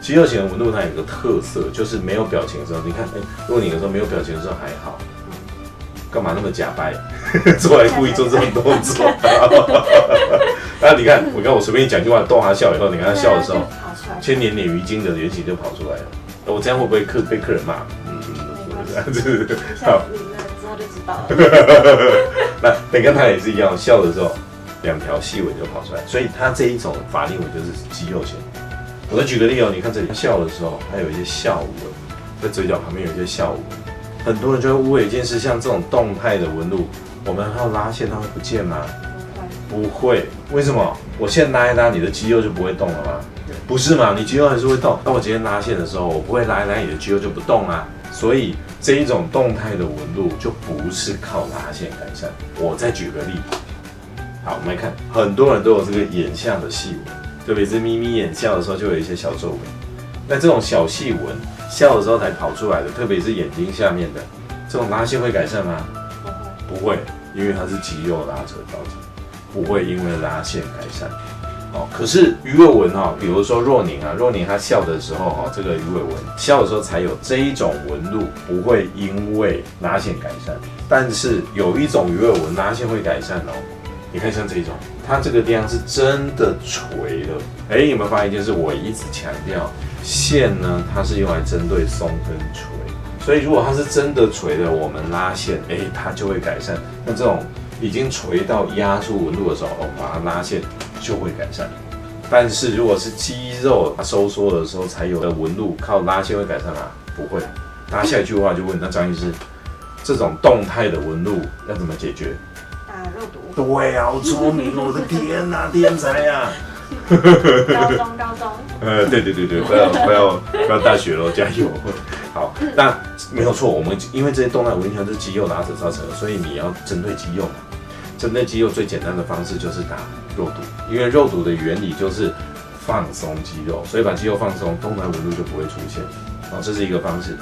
肌肉型的纹路它有一个特色，就是没有表情的时候，你看，如果你有时候没有表情的时候还好，干嘛那么假掰？做来故意做这种动作。那你看，我随便讲一句话逗他笑以后，你看他笑的时候，千年鲶鱼精的原型就跑出来了。我这样会不会被客人骂？好，之后就知道了。那你看他也是一样，笑的时候2条细纹就跑出来，所以他这一种法令纹就是肌肉型。我再举个例哦，你看这里笑的时候还有一些笑纹，在嘴角旁边有一些笑纹。很多人就会误会一件事，像这种动态的纹路，我们还要拉线，它会不见吗？不会。为什么？我线拉一拉，你的肌肉就不会动了吗？不是嘛？你肌肉还是会动。那我今天拉线的时候，我不会拉一拉，你的肌肉就不动啊。所以这一种动态的纹路就不是靠拉线改善。我再举个例，好，我们来看，很多人都有这个眼下的细纹，特别是眯眯眼笑的时候就有一些小皱纹。那这种小细纹笑的时候才跑出来的，特别是眼睛下面的这种拉线会改善吗？不会，因为它是肌肉拉扯造成，不会因为拉线改善。可是鱼尾纹比如说若宁她笑的时候这个鱼尾纹笑的时候才有这一种纹路，不会因为拉线改善。但是有一种鱼尾纹拉线会改善哦，你看像这一种，它这个地方是真的垂了。有没有发现一件事？我一直强调。线呢，它是用来针对松跟垂，所以如果它是真的垂的，我们拉线，它就会改善。那这种已经垂到压出纹路的时候，把它拉线就会改善。但是如果是肌肉收缩的时候才有的纹路，靠拉线会改善吗？不会。大家下一句话就问，那张医师，这种动态的纹路要怎么解决？打肉毒。对啊，好聪明，我的天哪，天才啊！高中。对，不要大学咯，加油！好，那没有错，我们因为这些动态纹路是肌肉拉扯造成的，所以你要针对肌肉嘛。针对肌肉最简单的方式就是打肉毒，因为肉毒的原理就是放松肌肉，所以把肌肉放松，动态纹路就不会出现。这是一个方式。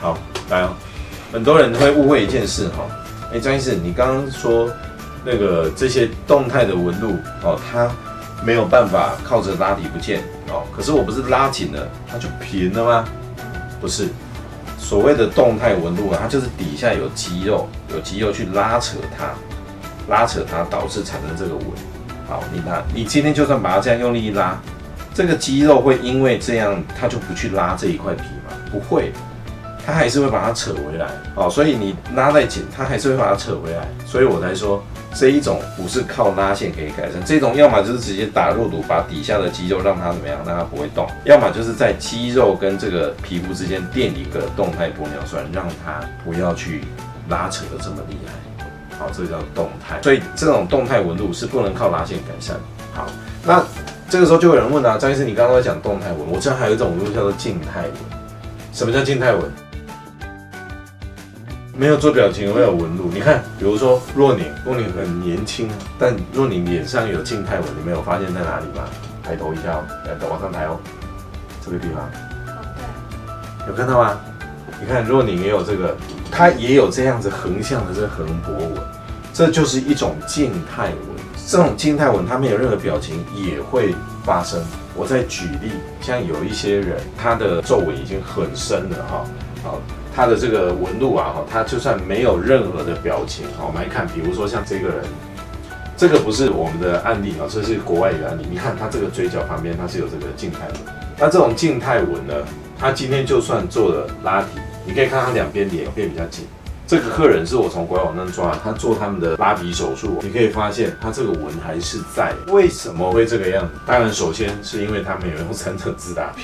好，来哦，很多人会误会一件事张医师，你刚刚说那个这些动态的纹路它没有办法靠着拉底不见可是我不是拉紧了，它就平了吗？不是，所谓的动态纹路它就是底下有肌肉去拉扯它，导致产生这个纹。好，你今天就算把它这样用力一拉，这个肌肉会因为这样它就不去拉这一块皮吗？不会，它还是会把它扯回来。所以你拉再紧，它还是会把它扯回来。所以我才说。这一种不是靠拉线可以改善，这种要么就是直接打肉毒，把底下的肌肉让它怎么样，让它不会动；要么就是在肌肉跟这个皮肤之间垫一个动态玻尿酸，让它不要去拉扯的这么厉害。好，这个叫动态。所以这种动态纹路是不能靠拉线改善。好，那这个时候就有人问张医师，你刚刚在讲动态纹，我知道还有一种纹路叫做静态纹。什么叫静态纹？没有做表情会有纹路，你看，比如说若宁很年轻，但若宁脸上有静态纹，你没有发现在哪里吗？抬头一下往上抬这个地方，对，有看到吗？你看若宁也有这个，它也有这样子横向的这横波纹，这就是一种静态纹。这种静态纹它没有任何表情也会发生。我再举例，像有一些人他的皱纹已经很深了他的这个纹路它就算没有任何的表情我们来看，比如说像这个人，这个不是我们的案例啊，这是国外一个案例。你看它这个嘴角旁边它是有这个静态纹，那这种静态纹呢，它今天就算做了拉提，你可以看它两边脸变比较紧。这个客人是我从国外网站抓的，他做他们的拉皮手术，你可以发现他这个纹还是在。为什么会这个样子？当然，首先是因为他们有用3层自打皮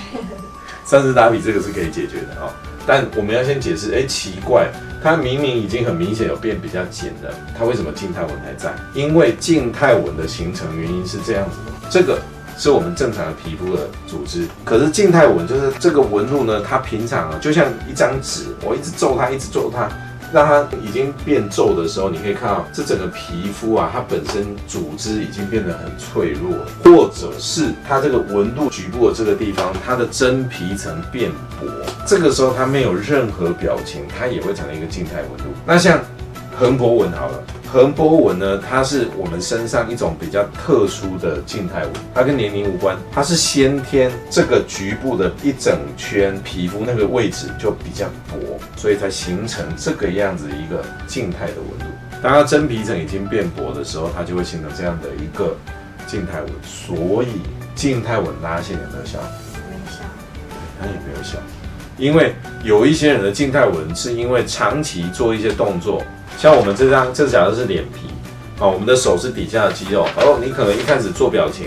，3层打皮这个是可以解决的哦。但我们要先解释，奇怪，它明明已经很明显有变比较紧了，它为什么静态纹还在？因为静态纹的形成原因是这样子的，这个是我们正常的皮肤的组织，可是静态纹就是这个纹路呢，它平常就像一张纸，我一直皱它，一直皱它。让它已经变皱的时候，你可以看到这整个皮肤啊，它本身组织已经变得很脆弱，或者是它这个纹路局部的这个地方，它的真皮层变薄，这个时候它没有任何表情，它也会产生一个静态纹路。那像横波纹好了，横波纹呢，它是我们身上一种比较特殊的静态纹，它跟年龄无关，它是先天这个局部的一整圈皮肤那个位置就比较薄，所以才形成这个样子一个静态的纹路。当它真皮层已经变薄的时候，它就会形成这样的一个静态纹。所以静态纹拉线有没有效？没效，它也没有效，因为有一些人的静态纹是因为长期做一些动作。像我们这假设是脸皮，我们的手是底下的肌肉，你可能一开始做表情，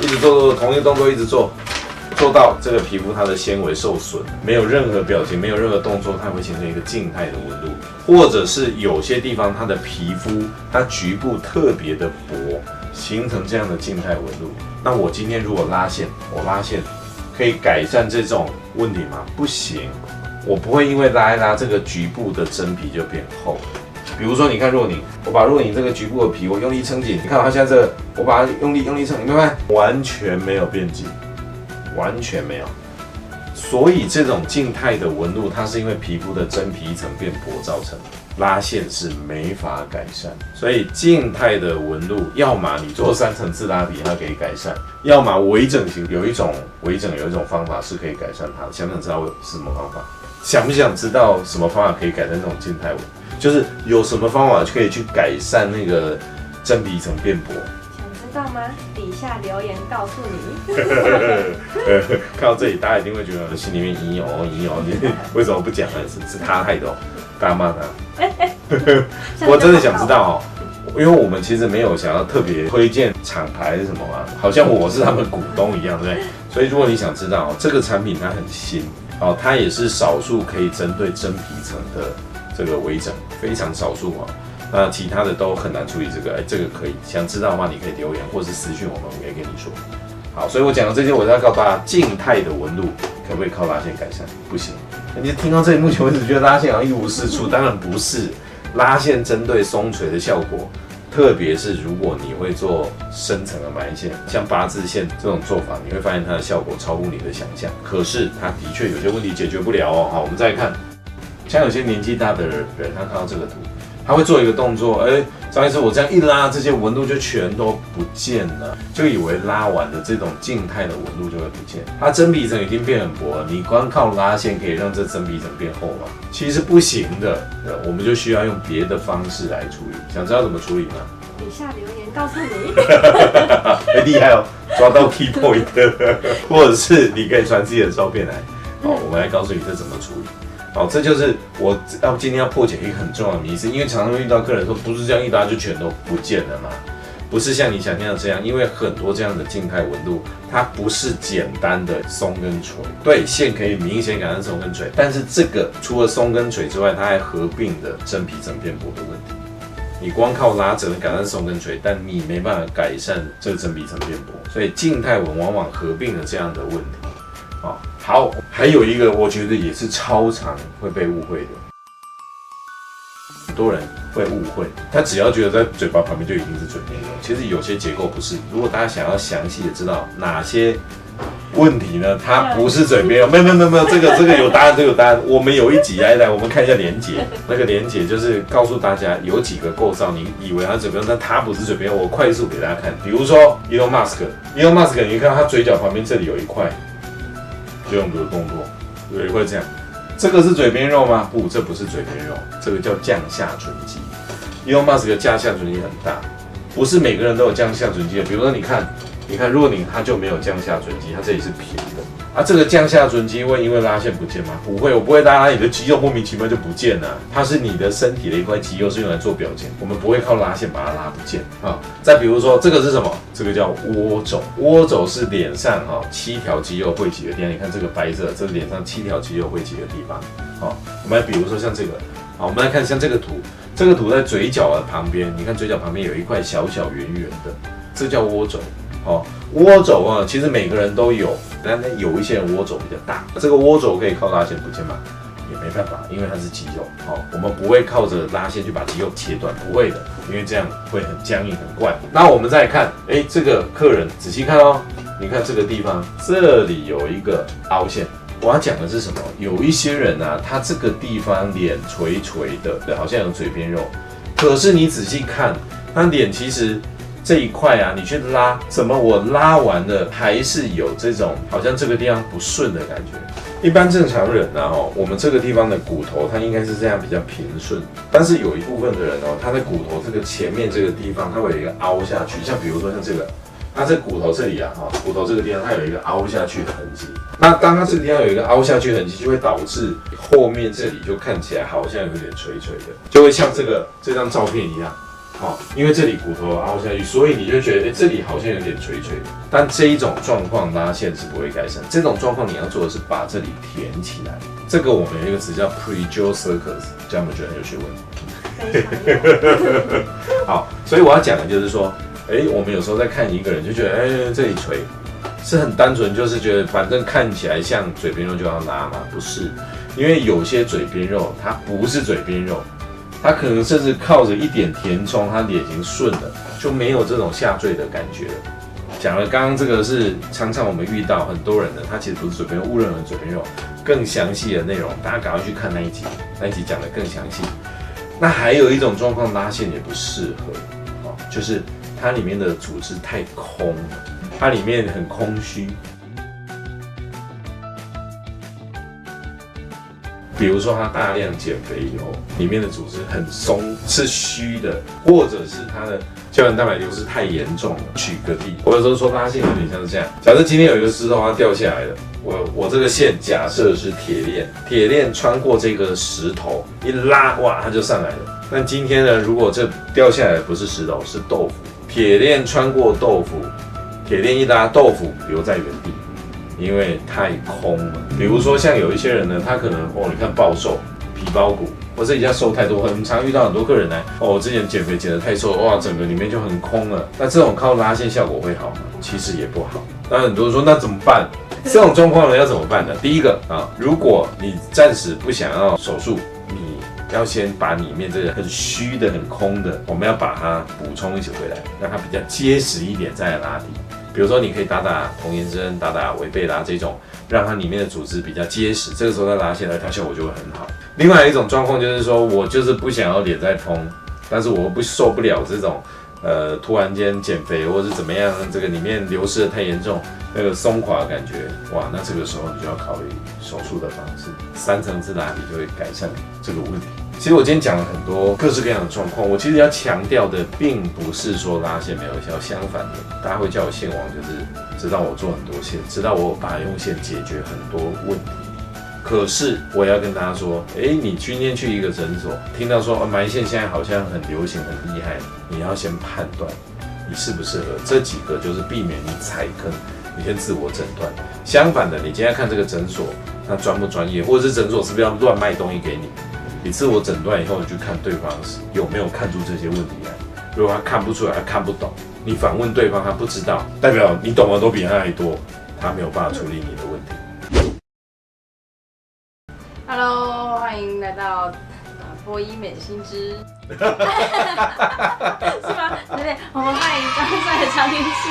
一直做同一个动作一直做到这个皮肤它的纤维受损，没有任何表情，没有任何动作，它会形成一个静态的纹路，或者是有些地方它的皮肤它局部特别的薄，形成这样的静态纹路。那我今天如果拉线，我拉线可以改善这种问题吗？不行。我不会因为拉一拉这个局部的真皮就变厚。比如说，你看若你这个局部的皮，我用力撑紧，你看它现在这个，我把它用力撑，你看完全没有变紧，完全没有。所以这种静态的纹路，它是因为皮肤的真皮层变薄造成的，拉线是没法改善。所以静态的纹路，要么你做3层自拉皮它可以改善，要么微整形有一种方法是可以改善它的。想不想知道是什么方法？想不想知道什么方法可以改善这种静态纹？就是有什么方法可以去改善那个真皮层变薄？想知道吗？底下留言告诉你。看到这里，大家一定会觉得心里面隐有，你为什么不讲呢？是他害的，大家骂他。我真的想知道因为我们其实没有想要特别推荐厂牌是什么嘛，好像我是他们股东一样，对不对？所以如果你想知道这个产品它很新。它也是少数可以针对真皮层的这个微整，非常少数那其他的都很难处理这个，这个可以，想知道的话你可以留言或是私讯我们也跟你说。好，所以我讲的这些，我要告诉大家，静态的纹路可不可以靠拉线改善？不行。你听到这里，目前为止觉得拉线好像一无是处，当然不是，拉线针对松垂的效果。特别是如果你会做深层的埋线，像八字线这种做法，你会发现它的效果超乎你的想象。可是它的确有些问题解决不了好，我们再看，像有些年纪大的人，他看到这个图，他会做一个动作，张医师，我这样一拉，这些纹路就全都不见了，就以为拉完的这种静态的纹路就会不见。它真皮层已经变很薄了，你光靠拉线可以让这真皮层变厚吗？其实不行的，我们就需要用别的方式来处理。想知道怎么处理吗？底下留言告诉你。厉害抓到 key point， 或者是你可以传自己的照片来，我们来告诉你这怎么处理。这就是我今天要破解一个很重要的迷思，因为常常会遇到客人说，不是这样一拉就全都不见了嘛？不是像你想象的这样，因为很多这样的静态纹路，它不是简单的松跟垂，对，线可以明显改善松跟垂，但是这个除了松跟垂之外，它还合并的真皮层变薄的问题。你光靠拉只能改善松跟垂，但你没办法改善这个真皮层变薄，所以静态纹往往合并了这样的问题。好，还有一个我觉得也是超常会被误会的，很多人会误会，他只要觉得在嘴巴旁边就一定是嘴边肉，其实有些结构不是。如果大家想要详细的知道哪些问题呢，它不是嘴边肉，没有，这个有答案，有答案。我们有一集来，我们看一下连结，那个连结就是告诉大家有几个构造，你以为它嘴边肉，但它不是嘴边肉。我快速给大家看，比如说 Elon Musk， 你看他嘴角旁边这里有一块。就用这个动作，有人会这样，这个是嘴边肉吗？不，这不是嘴边肉，这个叫降下唇肌。Elon Musk 的降下唇肌很大，不是每个人都有降下唇肌的。比如说你看，如果他就没有降下唇肌，他这里是平的。啊，这个降下唇肌会因为拉线不见吗？不会，我不会拉你的肌肉莫名其妙就不见了。它是你的身体的一块肌肉，是用来做表情，我们不会靠拉线把它拉不见啊。再比如说这个是什么？这个叫窝轴，窝轴是脸上7条肌肉汇集的地方。你看这个白色，这是脸上7条肌肉汇集的地方。好，我们来比如说像这个，好，我们来看像这个图，这个图在嘴角的旁边，你看嘴角旁边有一块小小圆圆的，这叫窝轴。哦，窝轴啊，其实每个人都有，但有一些人窝轴比较大。这个窝轴可以靠拉线不见吗？也没办法，因为它是肌肉。哦，我们不会靠着拉线去把肌肉切断，不会的，因为这样会很僵硬、很怪。那我们再看，这个客人仔细看哦，你看这个地方，这里有一个凹陷。我要讲的是什么？有一些人啊，他这个地方脸垂垂的，好像有嘴边肉，可是你仔细看，他脸其实这一块啊，你去拉，怎么我拉完了还是有这种好像这个地方不顺的感觉？一般正常人啊，我们这个地方的骨头它应该是这样比较平顺，但是有一部分的人他的骨头这个前面这个地方它会有一个凹下去，像比如说像这个，它这骨头这里啊，骨头这个地方它有一个凹下去的痕迹。那当它这个地方有一个凹下去的痕迹，就会导致后面这里就看起来好像有点垂垂的，就会像这张照片一样。因为这里骨头凹下去，所以你就觉得这里好像有点垂垂的。但这一种状况拉线是不会改善，这种状况你要做的是把这里填起来。这个我们有一个词叫 pre-jaw circus， 这样有没有觉得很有学问？好，所以我要讲的就是说，我们有时候在看一个人就觉得，这里垂，是很单纯，就是觉得反正看起来像嘴边肉就要拉嘛，不是？因为有些嘴边肉它不是嘴边肉。他可能甚至靠着一点填充，他脸型顺了，就没有这种下坠的感觉了。讲了刚刚这个是常常我们遇到很多人的，他其实不是嘴边肉，误认为嘴边肉。更详细的内容，大家赶快去看那一集讲的更详细。那还有一种状况，拉线也不适合，就是它里面的组织太空了，它里面很空虚。比如说他大量减肥以后，里面的组织很松，是虚的，或者是他的胶原蛋白流失太严重了。举个例，我有时候说拉线有点像是这样：假设今天有一个石头它掉下来了，我这个线假设是铁链，铁链穿过这个石头一拉，哇，它就上来了。但今天呢，如果这掉下来的不是石头，是豆腐，铁链穿过豆腐，铁链一拉，豆腐留在原地。因为太空了，比如说像有一些人呢，他可能你看暴瘦、皮包骨，或者一下瘦太多，很常遇到很多客人来，我之前减肥减得太瘦，哇，整个里面就很空了。那这种靠拉线效果会好吗？其实也不好。那很多人说那怎么办？这种状况呢要怎么办呢？第一个啊，如果你暂时不想要手术，你要先把里面这个很虚的、很空的，我们要把它补充一起回来，让它比较结实一点，再来拉底。比如说，你可以打童颜针、打维贝拉这种，让它里面的组织比较结实。这个时候再拉线，它效果就会很好。另外一种状况就是说，我就是不想要脸再蓬，但是我受不了这种突然间减肥或是怎么样，这个里面流失的太严重，那个松垮的感觉，哇，那这个时候你就要考虑手术的方式，3层次拉底就会改善这个问题。其实我今天讲了很多各式各样的状况，我其实要强调的并不是说拉线没有效，相反的，大家会叫我线王，就是知道我做很多线，知道我把用线解决很多问题。可是我也要跟大家说，你今天去一个诊所，听到说埋线现在好像很流行、很厉害，你要先判断你适不适合。这几个就是避免你踩坑，你先自我诊断。相反的，你今天看这个诊所，它专不专业，或者是诊所是不是要乱卖东西给你？你自我诊断以后，你去看对方有没有看出这些问题来。如果他看不出来，他看不懂，你反问对方，他不知道，代表你懂的都比他还多，他没有办法处理你的问题。Hello， 欢迎来到打破医美新知，是吗？对，我们欢迎张帅的张医师。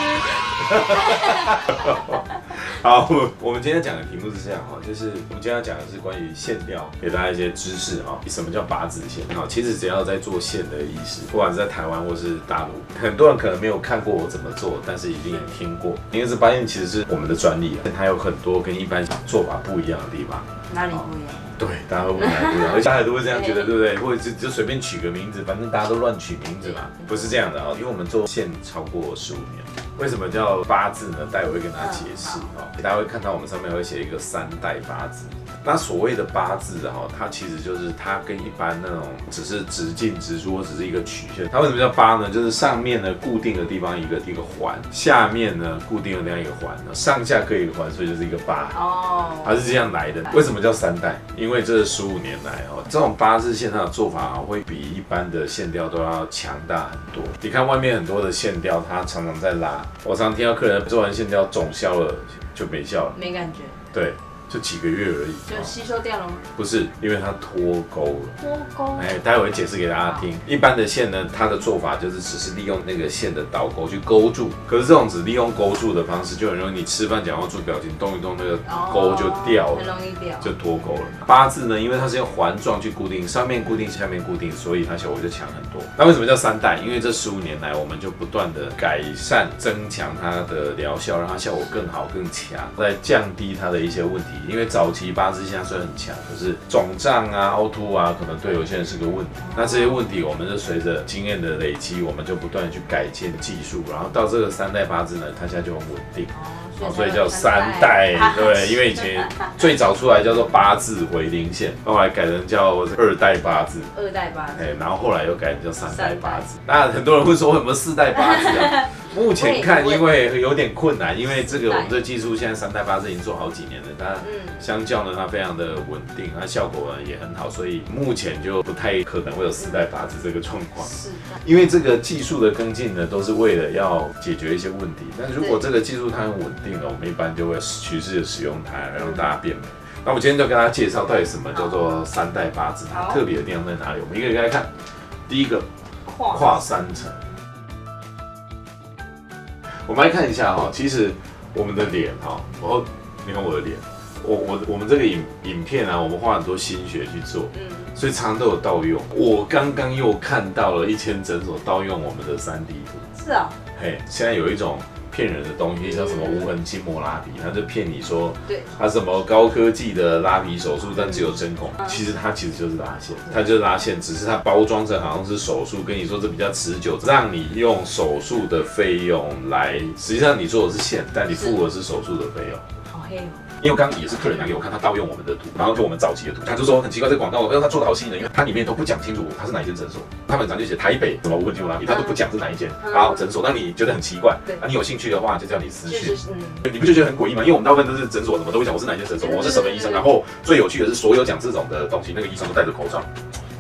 好，我们今天讲的题目是这样哈，就是我们今天要讲的是关于线条，给大家一些知识哈。什么叫八字线？好，其实只要在做线的医师，不管是在台湾或是大陆，很多人可能没有看过我怎么做，但是一定听过。因为这八线其实是我们的专利，它有很多跟一般做法不一样的地方。哪里不一样？对，大家会问哪里不一样，而且大家都会这样觉得，对不对？或者就随便取个名字，反正大家都乱取名字嘛，不是这样的啊。因为我们做线超过15年，为什么叫八字呢？待会会跟大家解释啊。大家会看到我们上面会写一个3代八字。那所谓的八字哈，它其实就是它跟一般那种只是直进直出或只是一个曲线。它为什么叫八呢？就是上面呢固定的地方一个环，下面呢固定的那样一个环，上下各一个环，所以就是一个八。哦，它是这样来的。为什么叫3代？因为这15年来哦，这种八字线它的做法会比一般的线条都要强大很多。你看外面很多的线条，它常常在拉。我常听到客人做完线条总消了就没效了，没感觉。对。就几个月而已，就吸收掉了吗？不是，因为它脱钩了。脱钩？哎，待会会解释给大家听。一般的线呢，它的做法就是只是利用那个线的导钩去勾住。可是这种只利用勾住的方式，就很容易你吃饭讲话做表情动一动，那个钩就掉了，很容易掉，就脱钩了。八字呢，因为它是用环状去固定，上面固定，下面固定，所以它效果就强很多。那为什么叫3代？因为这15年来，我们就不断的改善、增强它的疗效，让它效果更好、更强，来降低它的一些问题。因为早期八字现在虽然很强，可是肿胀啊、凹凸啊，可能对有些人是个问题。那这些问题，我们就随着经验的累积，我们就不断的去改进技术，然后到这个3代八字呢，它现在就很稳定。所以叫3代，对，因为以前最早出来叫做八字回零线，后来改成叫2代八字，2代八字，然后后来又改成叫3代八字。那很多人会说有没有4代八字啊？目前看，因为有点困难，因为这个我们这技术现在3代八字已经做好几年了，它相较呢它非常的稳定，它效果呢也很好，所以目前就不太可能会有4代八字这个状况。因为这个技术的跟进呢，都是为了要解决一些问题。但如果这个技术它很稳定了，我们一般就会趋势的使用它，让大家变美。那我今天就跟大家介绍到底什么叫做3代八字，它特别的地方在哪里？我们一个一个来看。第一个，跨3层。我们来看一下哈，其实我们的脸哈，你看我的脸，我们这个影片啊，我们花很多心血去做，所以常常都有盗用。我刚刚又看到了1000诊所盗用我们的3D 图。是啊。嘿，现在有一种骗人的东西，叫什么无痕筋膜拉皮，他就骗你说，它什么高科技的拉皮手术，但只有针孔，其实它其实就是拉线，它就是拉线，只是它包装成好像是手术，跟你说这比较持久，让你用手术的费用来，实际上你做的是线，但你付的是手术的费用。好黑哦。因为刚刚也是客人拿给我看，他盗用我们的图，然后就我们早期的图，他就说很奇怪，这个广告让他做的好吸引人，因为它里面都不讲清楚它是哪一间诊所，他们常就写台北什么无痕筋膜拉皮，他都不讲是哪一间诊所，那你觉得很奇怪，你有兴趣的话就叫你私讯，你不就觉得很诡异吗？因为我们大部分都是诊所，什么都会讲我是哪一间诊所，我是什么医生，然后最有趣的是所有讲这种的东西，那个医生都戴着口罩。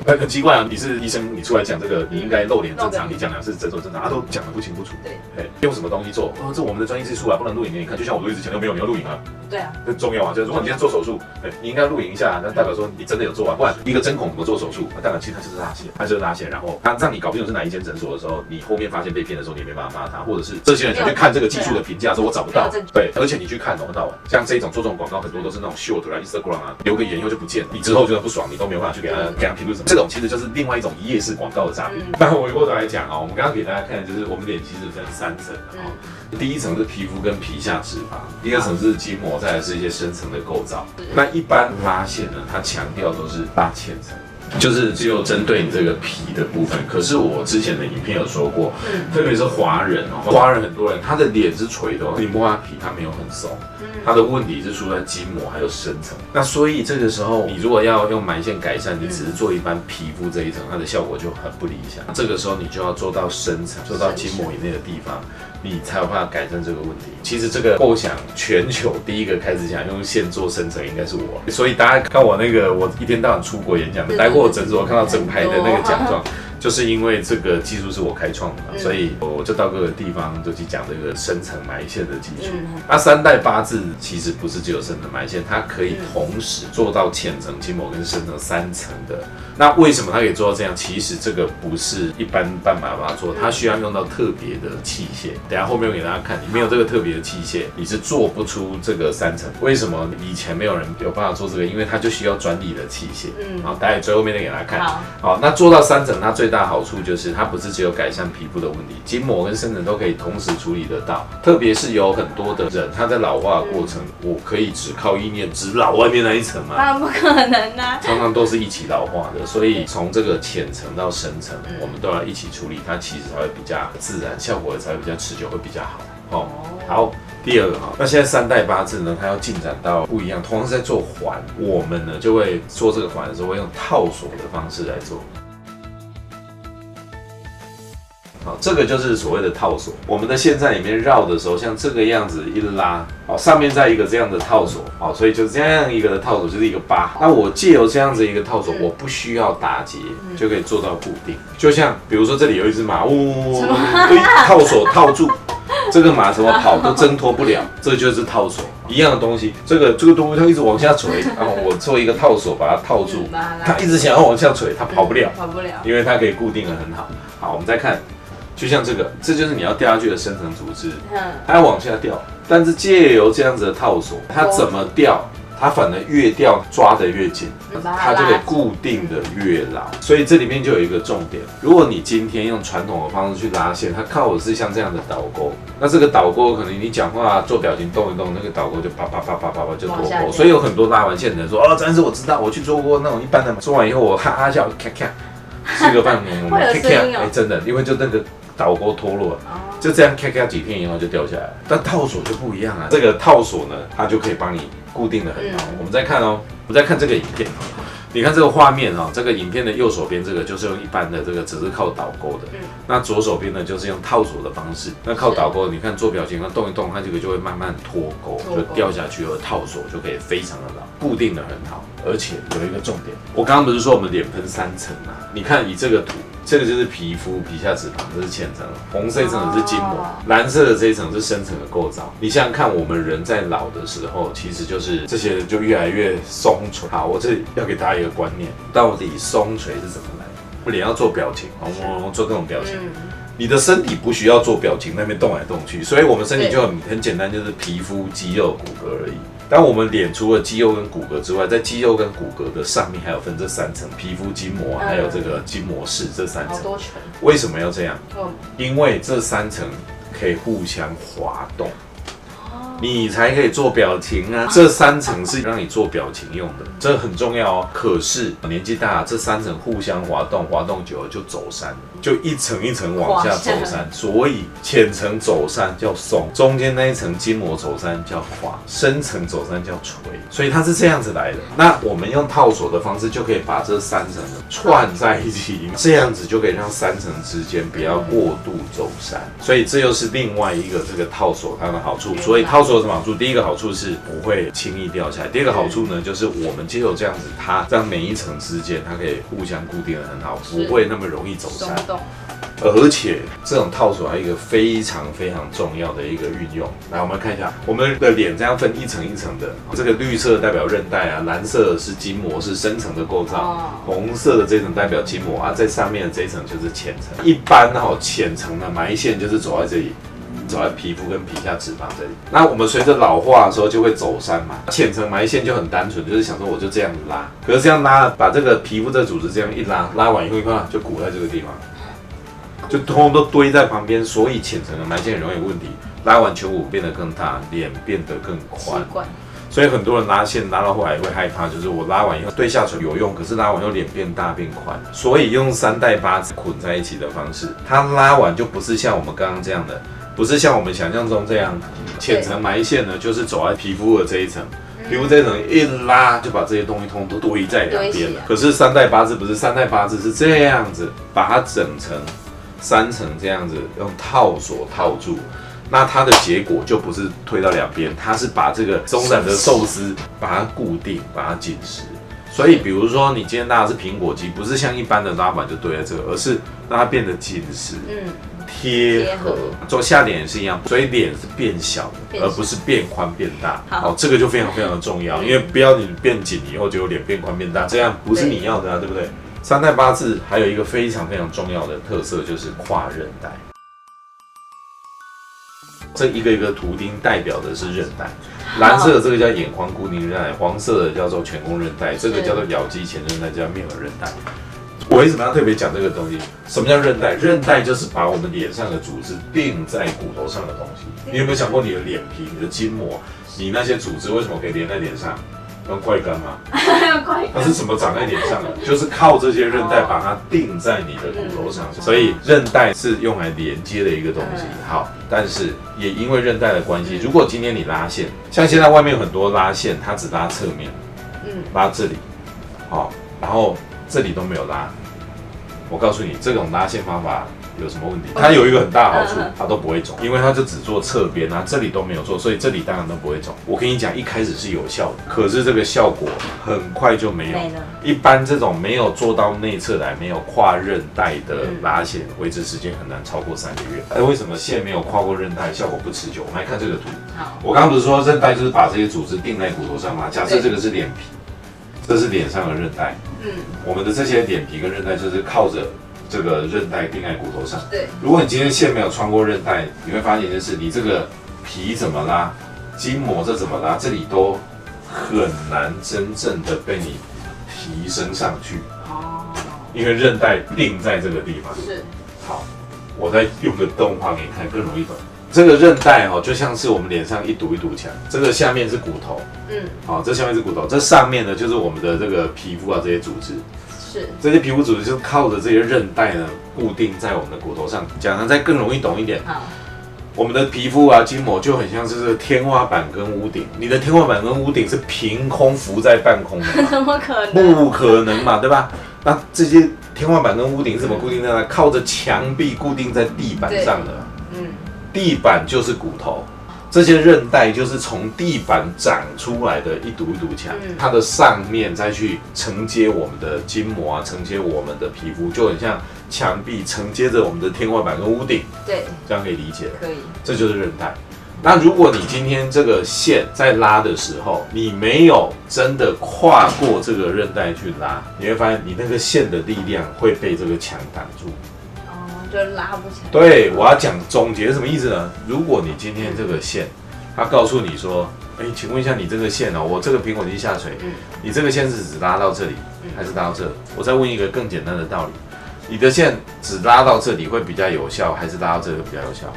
很奇怪啊！你是医生，你出来讲这个，你应该露脸正常，你讲的是诊所正常，他都讲得不清不楚。对，用什么东西做？这我们的专业技术啊，不能录影给你看。就像我录一直强调，没有你要录影啊。对啊，很重要啊。就是如果你今天做手术，你应该录影一下，那代表说你真的有做完。不然一个针孔怎么做手术？当然其实它就是拉线，它就是拉线。然后它让你搞不清楚是哪一间诊所的时候，你后面发现被骗的时候，你也没办法骂他，或者是这些人想去看这个技术的评价，说我找不到。对，而且你去看很到晚，像这种做这种广告，很多都是那种 short 啊 Instagram 啊，留个言以后就不见，你之后就不爽，你都没有办法去给他评论什么。这种其实就是另外一种一页式广告的诈骗。那回过头来讲啊，我们刚刚给大家看的就是我们脸其实分3层啊，第一层是皮肤跟皮下脂肪，第2层是筋膜，再来是一些深层的构造。那一般拉线呢，它强调都是拉浅层。就是只有针对你这个皮的部分。可是我之前的影片有说过，特别是华人哦，华人很多人他的脸是垂的哦，你摸他皮他没有很松，他的问题是出在筋膜还有深层。那所以这个时候你如果要用埋线改善，你只是做一般皮肤这一层，它的效果就很不理想。这个时候你就要做到深层，做到筋膜以内的地方，你才有办法改善这个问题。其实这个构想全球第一个开始讲用线做深层应该是我，所以大家看我那个我一天到晚出国演讲，待过诊所看到整排的那个奖状，就是因为这个技术是我开创的嘛，所以我就到各个地方就去讲这个深层埋线的技术。那3代8字其实不是只有深层埋线，它可以同时做到浅层筋膜跟深层3层的。那为什么它可以做到这样？其实这个不是一般半马把它做，它需要用到特别的器械。等一下后面我给大家看，你没有这个特别的器械，你是做不出这个3层。为什么以前没有人有办法做这个？因为它就需要专利的器械。好，待会最后面再给大家看。好，那做到3层，它最大的好处就是它不是只有改善皮肤的问题，筋膜跟深层都可以同时处理得到。特别是有很多的人，他在老化的过程，我可以只靠意念只老外面那一层吗？当然不可能啊，常常都是一起老化的，所以从这个浅层到深层，我们都要一起处理，它其实才会比较自然，效果才会比较持久，会比较好。好。第二个哈，那现在3代8字呢，它要进展到不一样，同样是在做环，我们呢就会做这个环的时候，会用套索的方式来做。好，这个就是所谓的套索。我们的线在里面绕的时候，像这个样子一拉，好，上面再一个这样的套索，好，所以就这样一个的套索就是一个疤。那我借由这样子一个套索，我不需要打结就可以做到固定。就像比如说这里有一只马，套索套住。这个马怎么跑都挣脱不了，这就是套索一样的东西。这个东西它一直往下垂，然后我做一个套索把它套住，它一直想要往下垂，它跑不了，因为它可以固定得很好。好，我们再看，就像这个，这就是你要掉下去的深层组织，它要往下掉，但是借由这样子的套索，它怎么掉？它反而越掉抓得越紧，它就可以固定的越牢。所以这里面就有一个重点，如果你今天用传统的方式去拉线，它靠的是像这样的导钩，那这个导钩可能你讲话做表情动一动，那个导钩就啪啪啪啪啪啪就脱钩。所以有很多拉完线的人说，但是我知道我去做过那种一般的，做完以后我哈哈笑，咔咔，吃个饭，会有声音哦。真的，因为就那个导钩脱落了。就这样咔咔几天以后就掉下来，但套索就不一样啊。这个套索呢，它就可以帮你固定的很好。我们再看哦，我们再看这个影片。你看这个画面这个影片的右手边这个就是用一般的这个只是靠导钩的，那左手边呢就是用套索的方式。那靠导钩，你看做表情，它动一动，它这个就会慢慢脱钩，就掉下去，而套索就可以非常的牢，固定的很好。而且有一个重点，我刚刚不是说我们脸喷3层吗？你看以这个图。这个就是皮肤、皮下脂肪，这是浅层；红色一层是筋膜，蓝色的这一层是深层的构造。你想想看，我们人在老的时候，其实就是这些就越来越松垂。好，我这里要给大家一个观念，到底松垂是怎么来的？我脸要做表情，做各种表情。你的身体不需要做表情，那边动来动去，所以我们身体就很简单，就是皮肤、肌肉、骨骼而已。但我们脸除了肌肉跟骨骼之外，在肌肉跟骨骼的上面还有分这3层：皮肤、筋膜，还有这个筋膜室这3层。好多层。为什么要这样？因为这3层可以互相滑动。你才可以做表情啊！这3层是让你做表情用的，这很重要哦。可是年纪大，这3层互相滑动，滑动久了就走山，就一层一层往下走山。所以浅层走山叫松，中间那一层筋膜走山叫滑，深层走山叫垂。所以它是这样子来的。那我们用套索的方式就可以把这3层串在一起，这样子就可以让3层之间不要过度走山。所以这又是另外一个这个套索它的好处。所以套索有什么好处？第一个好处是不会轻易掉下来。第二个好处呢，就是我们藉由这样子，它在每一层之间，它可以互相固定的很好，不会那么容易走山。而且这种套索还有一个非常非常重要的一个运用。来，我们看一下我们的脸这样分一层一层的，这个绿色代表韧带啊，蓝色是筋膜，是深层的构造，红色的这层代表筋膜啊，在上面的这一层就是浅层。一般浅层的埋线就是走在这里。走在皮肤跟皮下脂肪这里，那我们随着老化的时候就会走山嘛。浅层埋线就很单纯，就是想说我就这样拉，可是这样拉，把这个皮肤的组织这样一拉，拉完以后就鼓在这个地方，就通通都堆在旁边，所以浅层的埋线很容易有问题。拉完颧骨变得更大，脸变得更宽。所以很多人拉线拉到后来会害怕，就是我拉完以后对下唇有用，可是拉完以后脸变大变宽。所以用3代8字捆在一起的方式，它拉完就不是像我们刚刚这样的。不是像我们想象中这样，浅层埋线呢，就是走在皮肤的这一层，皮肤这一层一拉就把这些东西通都堆在两边了。可是3代8字不是，3代8字是这样子，把它整成3层这样子，用套索套住。那它的结果就不是推到两边，它是把这个松散的寿司把它固定，把它紧实。所以比如说你今天拉的是苹果肌，不是像一般的拉板就对在这个，而是让它变得紧实。贴合，做下脸也是一样，所以脸是变小的，而不是变宽变大。好，这个就非常非常的重要，因为不要你变紧以后结果脸变宽变大，这样不是你要的啊，对不对？三代八字还有一个非常非常重要的特色就是跨韧带，这一个一个图钉代表的是韧带，蓝色的这个叫眼眶固定韧带，黄色的叫做前弓韧带，这个叫做咬肌前韧带，叫面耳韧带。我为什么要特别讲这个东西？什么叫韧带？韧带就是把我们脸上的组织钉在骨头上的东西。你有没有想过你的脸皮、你的筋膜、你那些组织为什么可以连在脸上？用快干吗？它是怎么长在脸上的？就是靠这些韧带把它钉在你的骨头上。所以韧带是用来连接的一个东西。好，但是也因为韧带的关系，如果今天你拉线，像现在外面有很多拉线，它只拉侧面，拉这里，好，然后这里都没有拉。我告诉你，这种拉线方法有什么问题？它有一个很大的好处，它都不会肿，因为它就只做侧边啊，这里都没有做，所以这里当然都不会肿。我跟你讲，一开始是有效的，可是这个效果很快就没有。一般这种没有做到内侧来、没有跨韧带的拉线，维持时间很难超过3个月。为什么线没有跨过韧带，效果不持久？我们来看这个图。我刚刚不是说韧带就是把这些组织钉在骨头上吗？假设这个是脸皮，这是脸上的韧带。我们的这些脸皮跟韧带就是靠着这个韧带钉在骨头上。对，如果你今天线没有穿过韧带，你会发现一件事，你这个皮怎么拉，筋膜这怎么拉，这里都很难真正的被你提升上去。因为韧带钉在这个地方。是。好，我再用个动画给你看，更容易懂。这个韧带就像是我们脸上一堵一堵墙，这个下面是骨头，好，这下面是骨头，这上面呢就是我们的这个皮肤啊，这些组织，是这些皮肤组织就靠着这些韧带呢固定在我们的骨头上。讲的再更容易懂一点，我们的皮肤啊筋膜就很像是这个天花板跟屋顶，你的天花板跟屋顶是凭空浮在半空的，怎么可能？不可能嘛，对吧？那这些天花板跟屋顶怎么固定在那？靠着墙壁固定在地板上的。地板就是骨头，这些韧带就是从地板长出来的一堵一堵墙，它的上面再去承接我们的筋膜啊，承接我们的皮肤，就很像墙壁承接着我们的天花板跟屋顶。对，这样可以理解了。可以，这就是韧带。那如果你今天这个线在拉的时候，你没有真的跨过这个韧带去拉，你会发现你那个线的力量会被这个墙挡住。就拉不起来。对，我要讲总结是什么意思呢？如果你今天这个线，他告诉你说，请问一下你这个线我这个苹果肌下垂，你这个线是只拉到这里，还是拉到这？我再问一个更简单的道理，你的线只拉到这里会比较有效，还是拉到这里会比较有效？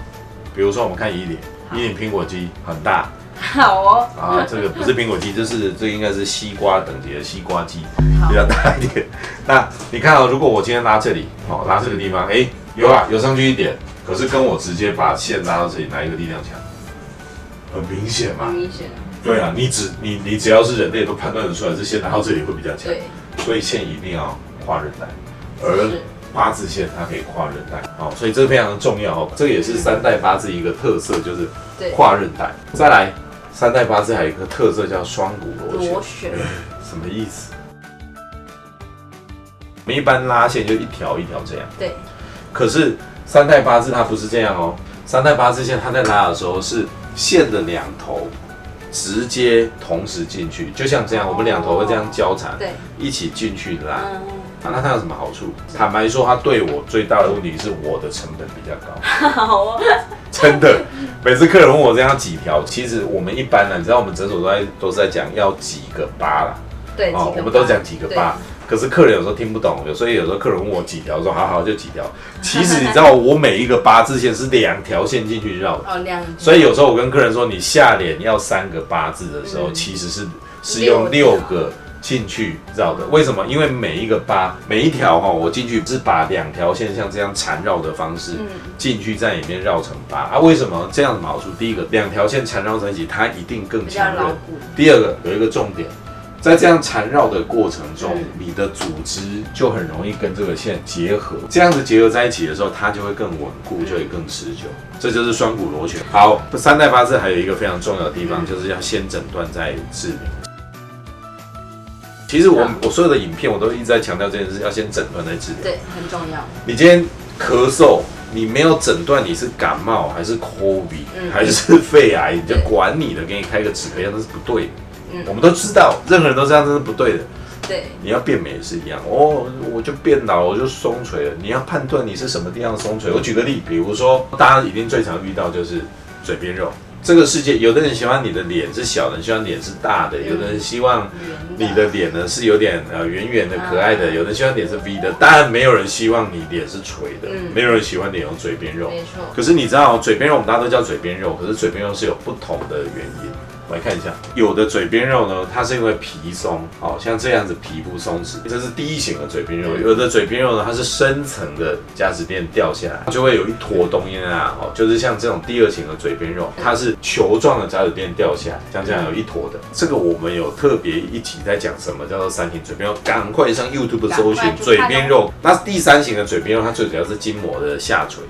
比如说我们看依林苹果肌很大。好哦。这个不是苹果肌，这应该是西瓜等级的西瓜肌，比较大一点。那你看如果我今天拉这里，拉这个地方，有上去一点，可是跟我直接把线拉到这里，哪一个力量强？很明显嘛。很明显。对啊，你只要是人类都判断得出来，这线拉到这里会比较强。对。所以线一定要跨韧带，而八字线它可以跨韧带，所以这非常的重要这个也是三代八字一个特色，就是跨韧带。再来，三代八字还有一个特色叫双股螺旋。什么意思？我们一般拉线就一条一条这样。对。可是三代八字它不是这样三代八字线它在拉的时候是线的两头直接同时进去，就像这样，我们两头会这样交缠，对，一起进去拉。那它有什么好处？坦白说，它对我最大的问题是我的成本比较高。好真的，每次客人问我这样几条，其实我们一般你知道我们诊所都是在讲要几个八啦。对，我们都讲几个八。可是客人有时候听不懂，所以有时候客人问我几条，说好就几条。其实你知道，我每一个八字线是2条线进去绕的。所以有时候我跟客人说，你下脸要3个八字的时候，其实是用6个进去绕的。为什么？因为每一个八，每一条我进去是把2条线像这样缠绕的方式进去，在里面绕成八。为什么这样的好处？第一个，2条线缠绕在一起，它一定更强韧。第二个，有一个重点。在这样缠绕的过程中，你的组织就很容易跟这个线结合，这样子结合在一起的时候，它就会更稳固，就会更持久。这就是双股螺旋。好，三代八字还有一个非常重要的地方，就是要先诊断再治疗。其实我所有的影片我都一直在强调这件事，要先诊断再治疗。对，很重要。你今天咳嗽，你没有诊断你是感冒还是 COVID、还是肺癌，你就管你的，给你开个止咳药，那是不对的。我们都知道，任何人都这样，这是不对的。对，你要变美也是一样哦，我就变老了，我就松垂了。你要判断你是什么地方松垂。我举个例，比如说大家一定最常遇到就是嘴边肉。这个世界，有的人喜欢你的脸是小的，希望脸是大的；有的人希望你的脸呢是有点圆圆的、可爱的；有的人希望脸是 V 的。当然，没有人希望你脸是垂的，没有人喜欢脸有嘴边肉。没错。可是你知道，嘴边肉我们大家都叫嘴边肉，可是嘴边肉是有不同的原因。我来看一下，有的嘴边肉呢，它是因为皮松，好像这样子皮肤松弛，这是第一型的嘴边肉。有的嘴边肉呢，它是深层的夹子垫掉下来，就会有一坨东西啊，就是像这种第二型的嘴边肉，它是球状的夹子垫掉下来，像这样有一坨的。这个我们有特别一集在讲什么叫做三型嘴边肉，赶快上 YouTube 搜寻嘴边肉。那第三型的嘴边肉，它最主要是筋膜的下垂。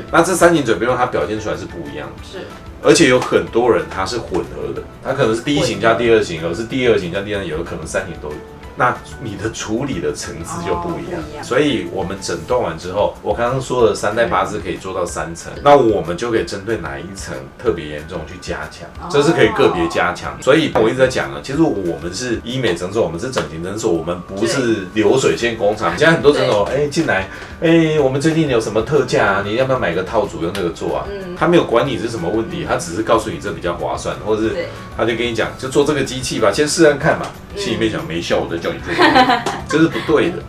那这三型嘴边肉它表现出来是不一样的。是。而且有很多人他是混合的，他可能是第一型加第二型，有的是第二型加第三型，有的可能三型都有。那你的处理的层次就不一样，所以我们诊断完之后，我刚刚说的3代8字可以做到3层，那我们就可以针对哪一层特别严重去加强，这是可以个别加强。所以我一直在讲啊，其实我们是医美诊所，我们是整形诊所，我们不是流水线工厂。现在很多诊所进来，我们最近有什么特价啊？你要不要买个套组用这个做啊？他没有管你是什么问题，他只是告诉你这比较划算，或者是他就跟你讲，就做这个机器吧，先试看看嘛。心里面讲没效，我再叫你做，这是不对的。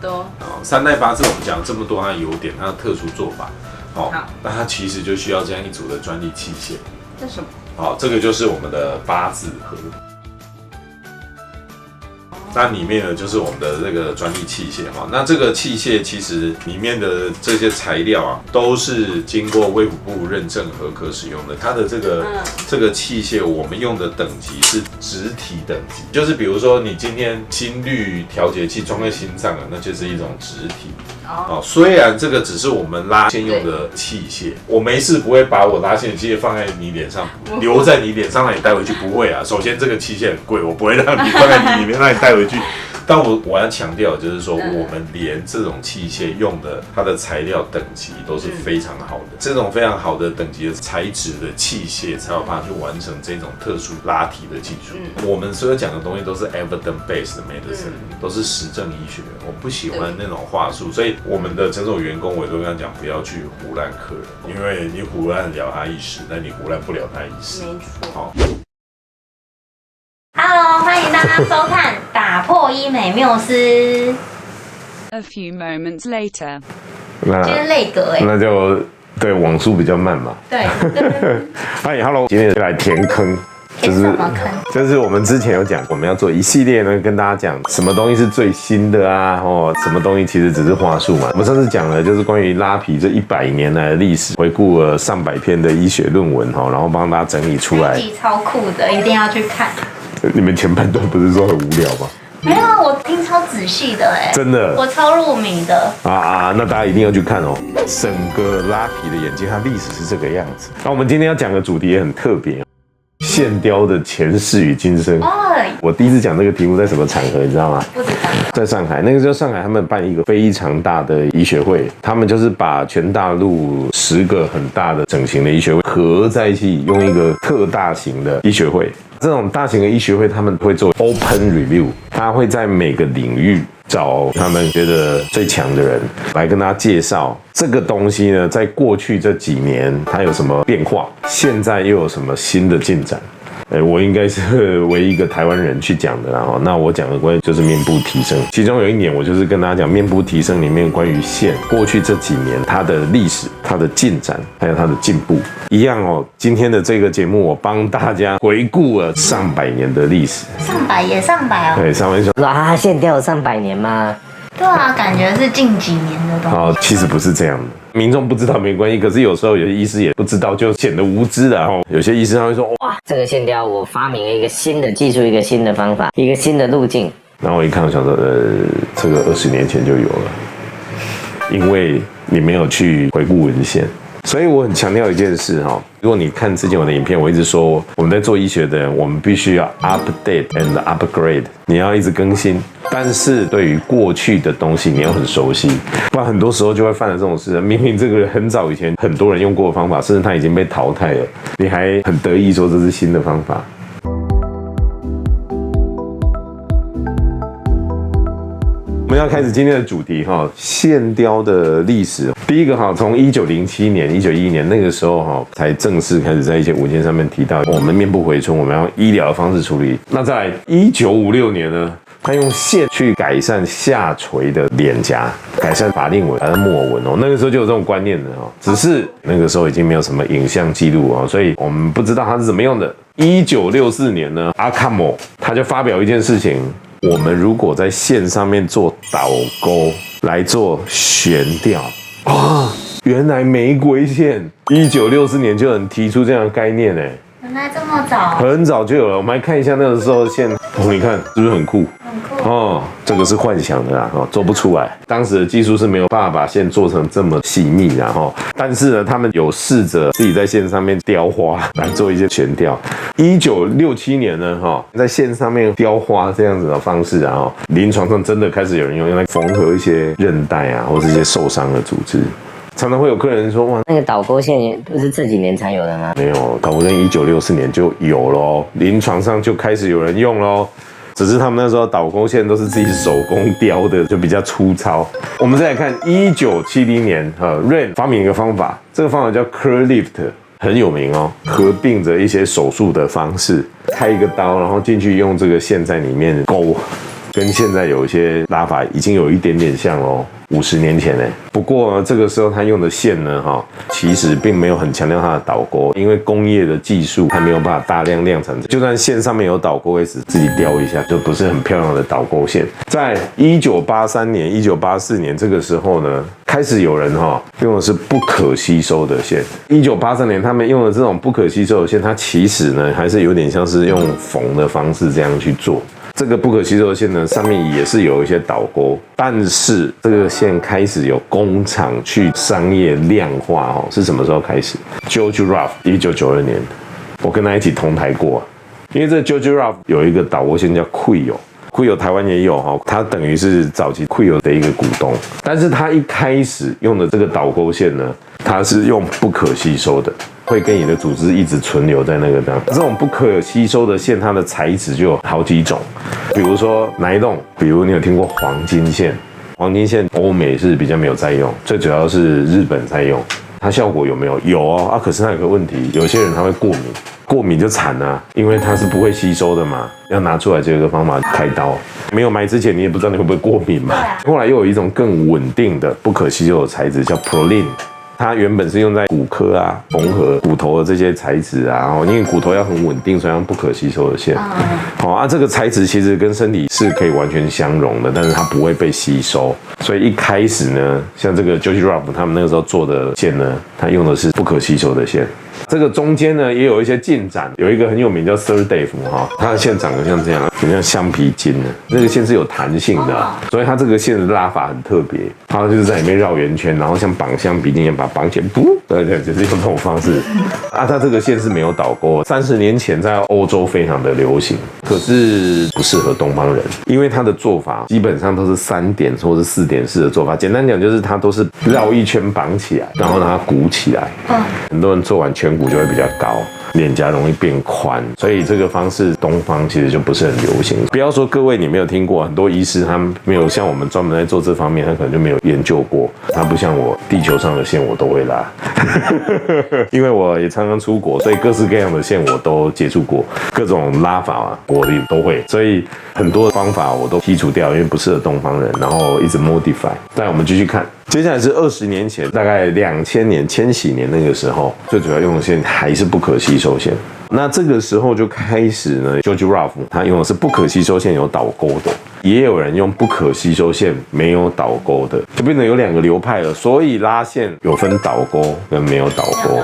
3代8字我们讲这么多它的优点，它的特殊做法，那它其实就需要这样一组的专利器械。这什么？好，这个就是我们的8字盒。那里面呢就是我们的这个专利器械哈，那这个器械其实里面的这些材料啊，都是经过卫福部认证合格使用的。它的这个器械，我们用的等级是植体等级，就是比如说你今天心率调节器装在心脏了，那就是一种植体。虽然这个只是我们拉线用的器械，我没事不会把我拉线的器械放在你脸上，留在你脸上让你带回去，不会啊。首先这个器械很贵，我不会让你放在你里面让你带回去。但我要强调就是说，我们连这种器械用的它的材料等级都是非常好的，这种非常好的等级的材质的器械才有办法去完成这种特殊拉提的技术。我们所有讲的东西都是 evidence-based medicine，都是实证医学。我不喜欢那种话术，所以我们的诊所员工我也都跟他讲，不要去唬烂客人，因为你唬烂了他一时，但你唬烂不了他一世。没错。好。Hello， 欢迎大家收看《打破医美缪斯》。A few moments later， 今天累格那就对网速比较慢嘛。对。嗨 ，Hello， 今天来填坑。就是我们之前有讲，我们要做一系列呢，跟大家讲什么东西是最新的啊，什么东西其实只是话术嘛。我们上次讲了，就是关于拉皮这100年来的历史，回顾了上百篇的医学论文然后帮大家整理出来。超酷的，一定要去看。你们前半段不是说很无聊吗？没有，我听超仔细的真的，我超入迷的那大家一定要去看哦。整个拉皮的眼睛，它历史是这个样子。那我们今天要讲的主题也很特别。线雕的前世与今生。我第一次讲这个题目在什么场合，你知道吗？不知道。在上海，那个时候上海他们办一个非常大的医学会，他们就是把全大陆10个很大的整形的医学会合在一起，用一个特大型的医学会。这种大型的医学会，他们会做 open review， 他会在每个领域找他们觉得最强的人来跟大家介绍这个东西呢，在过去这几年它有什么变化，现在又有什么新的进展。我应该是唯一一个台湾人去讲的啦。那我讲的关于就是面部提升，其中有一年我就是跟大家讲面部提升里面关于线过去这几年它的历史、它的进展还有它的进步一样哦。今天的这个节目我帮大家回顾了上百年的历史，上百哦。对，上百年。线雕有上百年吗？对啊，感觉是近几年的东西。其实不是这样的。民众不知道没关系，可是有时候有些医师也不知道，就显得无知了。有些医师他会说：“哇，这个线雕我发明了一个新的技术，一个新的方法，一个新的路径。”然后我一看，我想说：“这个20年前就有了，因为你没有去回顾文献。”所以我很强调一件事哈，如果你看之前我的影片，我一直说我们在做医学的人，我们必须要 update and upgrade， 你要一直更新。但是对于过去的东西，你要很熟悉，不然很多时候就会犯了这种事。明明这个很早以前很多人用过的方法，甚至它已经被淘汰了，你还很得意说这是新的方法。我们要开始今天的主题哈，线雕的历史。第一个哈，从1907年、1911年那个时候哈，才正式开始在一些文件上面提到，我们面部回春，我们要用医疗的方式处理。那在1956年呢，他用线去改善下垂的脸颊，改善法令纹、木偶纹哦。那个时候就有这种观念的哦，只是那个时候已经没有什么影像记录哦，所以我们不知道它是怎么用的。1964年呢，阿卡莫他就发表一件事情。我们如果在线上面做导钩来做悬吊啊，原来玫瑰线1964年就有人提出这样的概念哎，原来这么早，很早就有了。我们来看一下那个时候的线，你看是不是很酷？很酷哦，这个是幻想的啦，做不出来。当时的技术是没有办法把线做成这么细密的哈，但是呢，他们有试着自己在线上面雕花来做一些悬吊。1967年呢，在线上面雕花这样子的方式啊，临床上真的开始有人用来缝合一些韧带啊，或是一些受伤的组织。常常会有客人说，哇，那个导钩线不是这几年才有的吗？没有，导钩线1964年就有咯，临床上就开始有人用咯。只是他们那时候导钩线都是自己手工雕的，就比较粗糙。我们再来看1970年，Ren 发明一个方法，这个方法叫 Curl Lift， 很有名哦，合并着一些手术的方式，开一个刀，然后进去用这个线在里面勾，跟现在有一些拉法已经有一点点像咯。50年前呢，不过这个时候他用的线呢，其实并没有很强调它的导钩，因为工业的技术还没有办法大量量产，就算线上面有导钩，也是自己雕一下，就不是很漂亮的导钩线。在1983年、1984年这个时候呢，开始有人用的是不可吸收的线。1983年他们用的这种不可吸收的线，它其实呢还是有点像是用缝的方式这样去做。这个不可吸收的线呢，上面也是有一些导钩，但是这个线开始有工厂去商业量化是什么时候开始 ？George Ruff 1992年，我跟他一起同台过，因为这 George Ruff 有一个导钩线叫 Quio 台湾也有他等于是早期 Quio 的一个股东，但是他一开始用的这个导钩线呢，它是用不可吸收的。会跟你的组织一直存留在那个地方。这种不可吸收的线，它的材质就有好几种，比如说哪一种？比如你有听过黄金线？黄金线欧美是比较没有在用，最主要是日本在用。它效果有没有？有哦可是它有个问题，有些人他会过敏，过敏就惨啊，因为它是不会吸收的嘛，要拿出来就有一个方法开刀。没有买之前你也不知道你会不会过敏嘛。后来又有一种更稳定的不可吸收的材质叫 Prolene。它原本是用在骨科啊、缝合骨头的这些材质啊，因为骨头要很稳定，所以用不可吸收的线。这个材质其实跟身体是可以完全相容的，但是它不会被吸收。所以一开始呢，像这个 George Ruff 他们那个时候做的线呢，它用的是不可吸收的线。这个中间呢也有一些进展，有一个很有名叫 Therdave 它的线长得像这样，很像橡皮筋的，那个线是有弹性的，所以它这个线的拉法很特别，它就是在里面绕圆圈，然后像绑橡皮筋一样把它绑起来，对，就是用这种方式。它这个线是没有导钩，30年前在欧洲非常的流行，可是不适合东方人，因为它的做法基本上都是3点或是4点式的做法。简单讲就是它都是绕一圈绑起来，然后让它鼓起来。很多人做完颧骨就会比较高，脸颊容易变宽，所以这个方式东方其实就不是很流行。不要说各位你没有听过，很多医师他们没有像我们专门在做这方面，他可能就没有研究过。他不像我，地球上的线我都会拉，因为我也常常出国，所以各式各样的线我都接触过，各种拉法我也都会，所以很多方法我都剔除掉，因为不适合东方人，然后一直 modify。再我们继续看。接下来是20年前，大概2000年、千禧年那个时候，最主要用的线还是不可吸收线。那这个时候就开始呢 ，George Ruff 他用的是不可吸收线有导钩的，也有人用不可吸收线没有导钩的，就变成有2个流派了。所以拉线有分导钩跟没有导钩，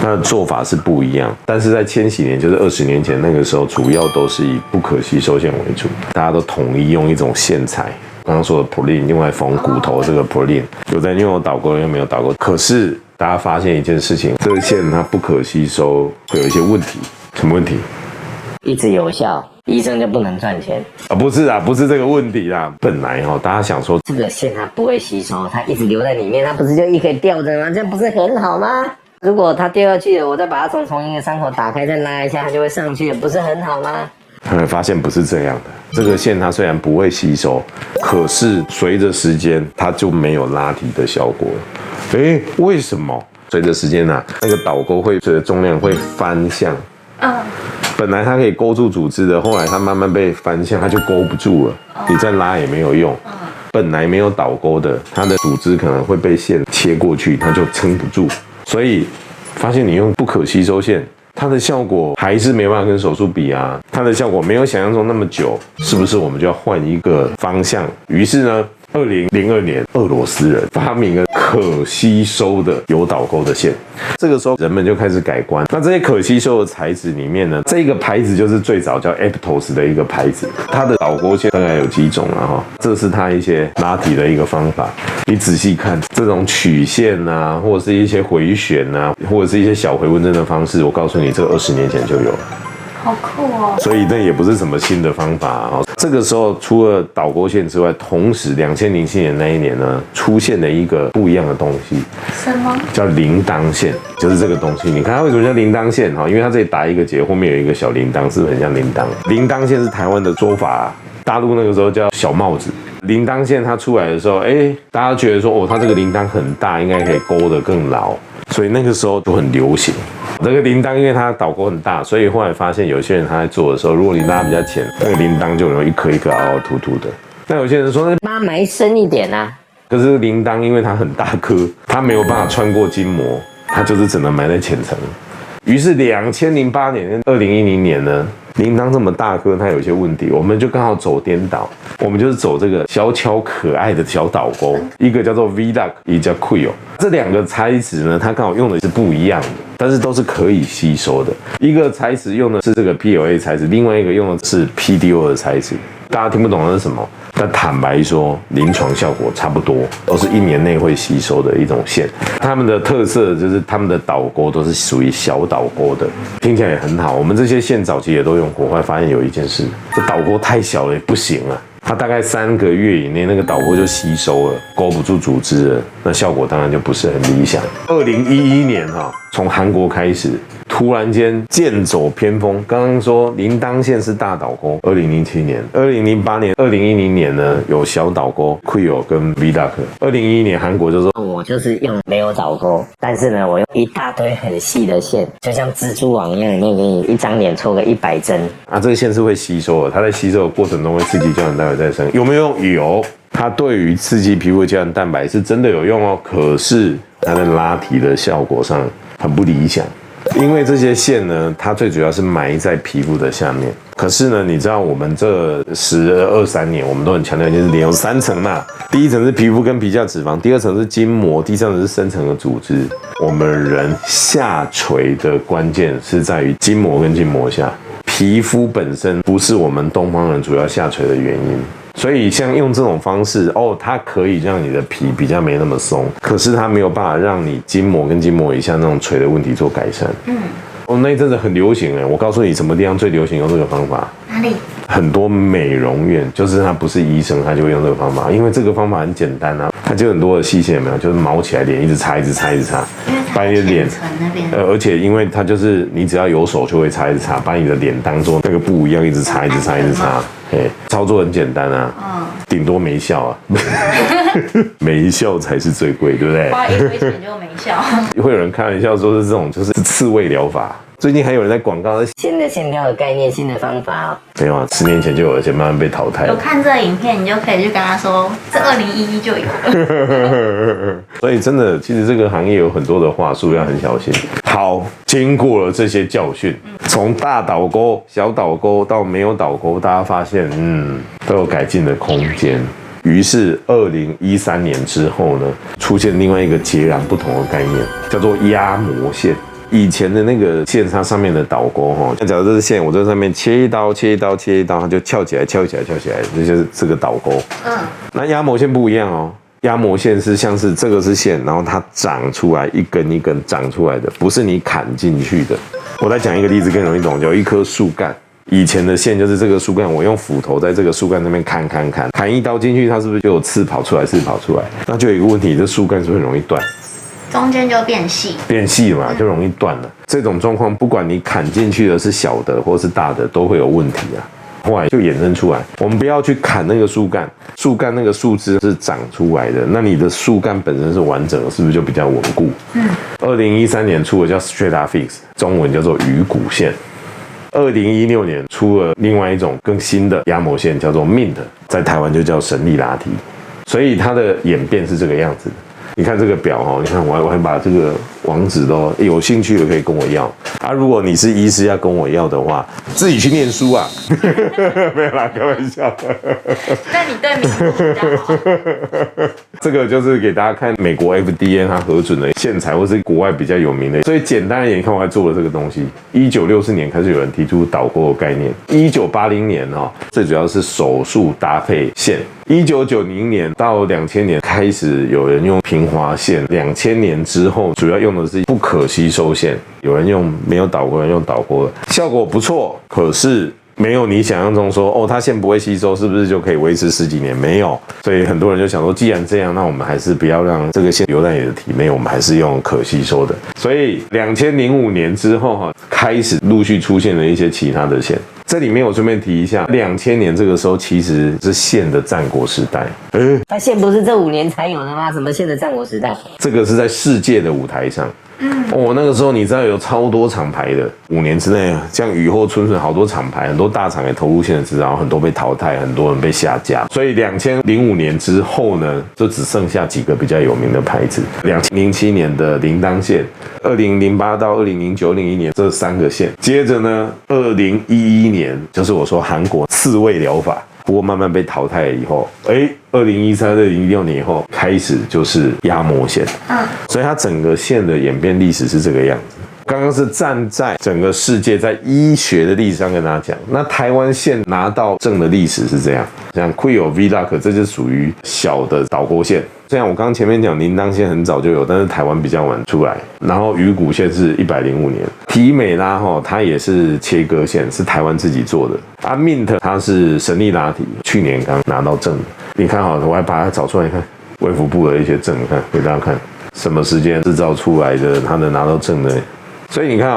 那做法是不一样。但是在千禧年，就是20年前那个时候，主要都是以不可吸收线为主，大家都统一用一种线材。刚刚说的 Prolene 用来缝骨头，这个 Prolene 有在用导钩，又没有导钩。可是大家发现一件事情，这个线它不可吸收，会有一些问题。什么问题？一直有效，医生就不能赚钱啊？不是啊，不是这个问题啦。本来大家想说这个线它不会吸收，它一直留在里面，它不是就可以吊着吗？这样不是很好吗？如果它掉下去了，我再把它从一个伤口打开，再拉一下，它就会上去了，不是很好吗？后来发现不是这样的，这个线它虽然不会吸收，可是随着时间它就没有拉提的效果了。为什么？随着时间那个导钩会随着重量会翻向。本来它可以勾住组织的，后来它慢慢被翻向，它就勾不住了。你再拉也没有用。本来没有导钩的，它的组织可能会被线切过去，它就撑不住。所以发现你用不可吸收线，它的效果还是没办法跟手术比啊。它的效果没有想象中那么久，是不是我们就要换一个方向？于是呢，2002年，俄罗斯人发明了可吸收的有导钩的线。这个时候人们就开始改观。那这些可吸收的材质里面呢，这个牌子就是最早叫 Aptos 的一个牌子。它的导钩线大概有几种了这是它一些拉提的一个方法。你仔细看这种曲线啊，或者是一些回旋啊，或者是一些小回纹针的方式，我告诉你，这个20年前就有了。好酷哦！所以那也不是什么新的方法这个时候除了导钩线之外，同时2007年那一年呢，出现了一个不一样的东西。什么？叫铃铛线，就是这个东西。你看它为什么叫铃铛线因为它这里打一个结，后面有一个小铃铛，是不是很像铃铛？铃铛线是台湾的说法大陆那个时候叫小帽子。铃铛线它出来的时候，大家觉得说它这个铃铛很大，应该可以勾得更牢，所以那个时候就很流行。这个铃铛因为它导钩很大，所以后来发现有些人他在做的时候，如果你拉比较浅，那个铃铛就容易一颗一颗凹凹凸凸的。那有些人说把它埋深一点啊。可是铃铛因为它很大颗，它没有办法穿过筋膜，它就是只能埋在浅层。于是2008年跟2010年呢，铃铛这么大颗，它有一些问题，我们就刚好走颠倒，我们就是走这个小巧可爱的小导钩，一个叫做 V-Lock， 一个叫 Quil。这两个材质呢，它刚好用的是不一样的，但是都是可以吸收的。一个材质用的是这个 PLA 材质，另外一个用的是 PDO 的材质。大家听不懂的是什么？但坦白说，临床效果差不多，都是1年内会吸收的一种线。它们的特色就是它们的导钩都是属于小导钩的，听起来也很好。我们这些线早期也都用过，后来发现有一件事，这导钩太小了也不行啊。它大概3个月以内，那个导钩就吸收了，勾不住组织了，那效果当然就不是很理想。2011年从韩国开始，突然间剑走偏锋。刚刚说铃铛线是大导钩，2007年、2008年、2010年呢有小导钩 Quil 跟 V-Lock。2011年韩国就说，我就是用没有导钩，但是呢，我用一大堆很细的线，就像蜘蛛网一样，里面给你一张脸戳个100针这个线是会吸收的，它在吸收的过程中会刺激胶原蛋白再生，有没有？有。它对于刺激皮肤的胶原蛋白是真的有用可是它在拉提的效果上很不理想。因为这些线呢，它最主要是埋在皮肤的下面。可是呢，你知道我们这12、13年，我们都很强调一件事，脸有3层嘛。第一层是皮肤跟皮下脂肪，第二层是筋膜，第三层是深层的组织。我们人下垂的关键是在于筋膜跟筋膜下，皮肤本身不是我们东方人主要下垂的原因。所以像用这种方式它可以让你的皮比较没那么松，可是它没有办法让你筋膜跟筋膜以下那种垂的问题做改善。那一阵子很流行我告诉你什么地方最流行用这个方法？哪里？很多美容院，就是他不是医生，他就会用这个方法，因为这个方法很简单它就很多的细线有没有，就是毛起来脸一直擦一直擦一直擦，把你的脸那边而且因为它就是你只要有手就会擦一直擦，把你的脸当做那个布一样一直擦一直擦一直擦。操作很简单顶多没效没效才是最贵，对不对？花1堆钱就没效。会有人开玩笑说是这种就是刺猬疗法。最近还有人在广告新的线条的概念，新的方法没有10年前就有，而且慢慢被淘汰了。有看这个影片，你就可以去跟他说，这2011就有了。所以真的，其实这个行业有很多的话术要很小心。好，经过了这些教训，从大导钩、小导钩到没有导钩，大家发现都有改进的空间。于是2013年之后呢，出现另外一个截然不同的概念，叫做压模线。以前的那个线，它上面的导钩像假如这是线，我在上面切一刀，它就翘起来，这就是这个导钩。那压模线不一样压膜线是像是这个是线，然后它长出来一根一根长出来的，不是你砍进去的。我再讲一个例子更容易懂，有一棵树干。以前的线就是这个树干，我用斧头在这个树干那边砍一刀进去，它是不是就有刺跑出来？那就有一个问题，这树干是不是很容易断？中间就变细了嘛，就容易断了。这种状况，不管你砍进去的是小的或是大的，都会有问题啊。后来就衍生出来，我们不要去砍那个树干，树干那个树枝是长出来的，那你的树干本身是完整的，是不是就比较稳固？2013年出的叫 Strata-Fix， 中文叫做鱼骨线。2016年出了另外一种更新的压膜线，叫做 Mint， 在台湾就叫神力拉提。所以它的演变是这个样子的。你看这个表哈，你看我还把这个网址都有兴趣的可以跟我要啊。如果你是医师要跟我要的话，自己去念书啊，没有啦，开玩笑。那你对美国比较好。这个就是给大家看美国 FDA 它核准的线材，或是国外比较有名的。所以简单一点，你看我还做了这个东西。1964年开始有人提出导钩的概念，1980年最主要是手术搭配线。1990年到2000年开始有人用平滑线，2000年之后主要用的是不可吸收线，有人用没有导钩，有人用导钩的，效果不错，可是没有你想象中说它线不会吸收，是不是就可以维持10几年？没有，所以很多人就想说，既然这样，那我们还是不要让这个线留在你的体内，我们还是用可吸收的。所以2005年之后开始陆续出现了一些其他的线。这里面我顺便提一下，2000年这个时候其实是线的战国时代。那线不是这5年才有的吗？什么线的战国时代？这个是在世界的舞台上。那个时候你知道有超多厂牌的，5年之内像雨后春笋，好多厂牌，很多大厂也投入线的制造，很多被淘汰，很多人被下架。所以2005年之后呢，就只剩下几个比较有名的牌子。2007年的铃铛线，2008到2009、2001年这3个线。接着呢，2011年就是我说韩国刺猬疗法。不过慢慢被淘汰了以后，2013、2016年以后开始就是压膜线，所以它整个线的演变历史是这个样子。刚刚是站在整个世界在医学的历史上跟大家讲，那台湾线拿到证的历史是这样，像 Quio V-Lock 这就属于小的导钩线。虽然我刚刚前面讲铃铛线很早就有，但是台湾比较晚出来。然后鱼骨线是105年，提美拉它也是切割线，是台湾自己做的。Mint 它是神力拉提，去年刚拿到证的。你看我还把它找出来看，卫福部的一些证，看给大家看什么时间制造出来的，它能拿到证的。所以你看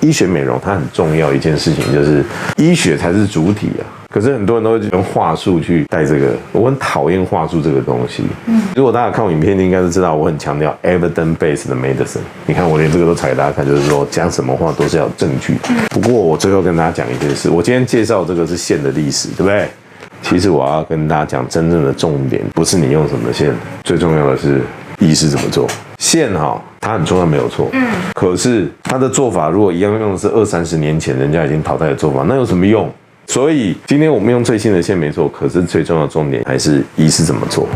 医学美容它很重要一件事情，就是医学才是主体啊。可是很多人都会用话术去带这个，我很讨厌话术这个东西。如果大家看我影片，应该是知道我很强调 evidence-based medicine。你看我连这个都踩给大家看，就是说讲什么话都是要有证据。不过我最后跟大家讲一件事，我今天介绍这个是线的历史，对不对？其实我要跟大家讲真正的重点，不是你用什么线，最重要的是医师怎么做。线它很重要没有错，可是它的做法如果一样用的是20-30年前人家已经淘汰的做法，那有什么用？所以今天我们用最新的线没错，可是最重要的重点还是医师怎么做。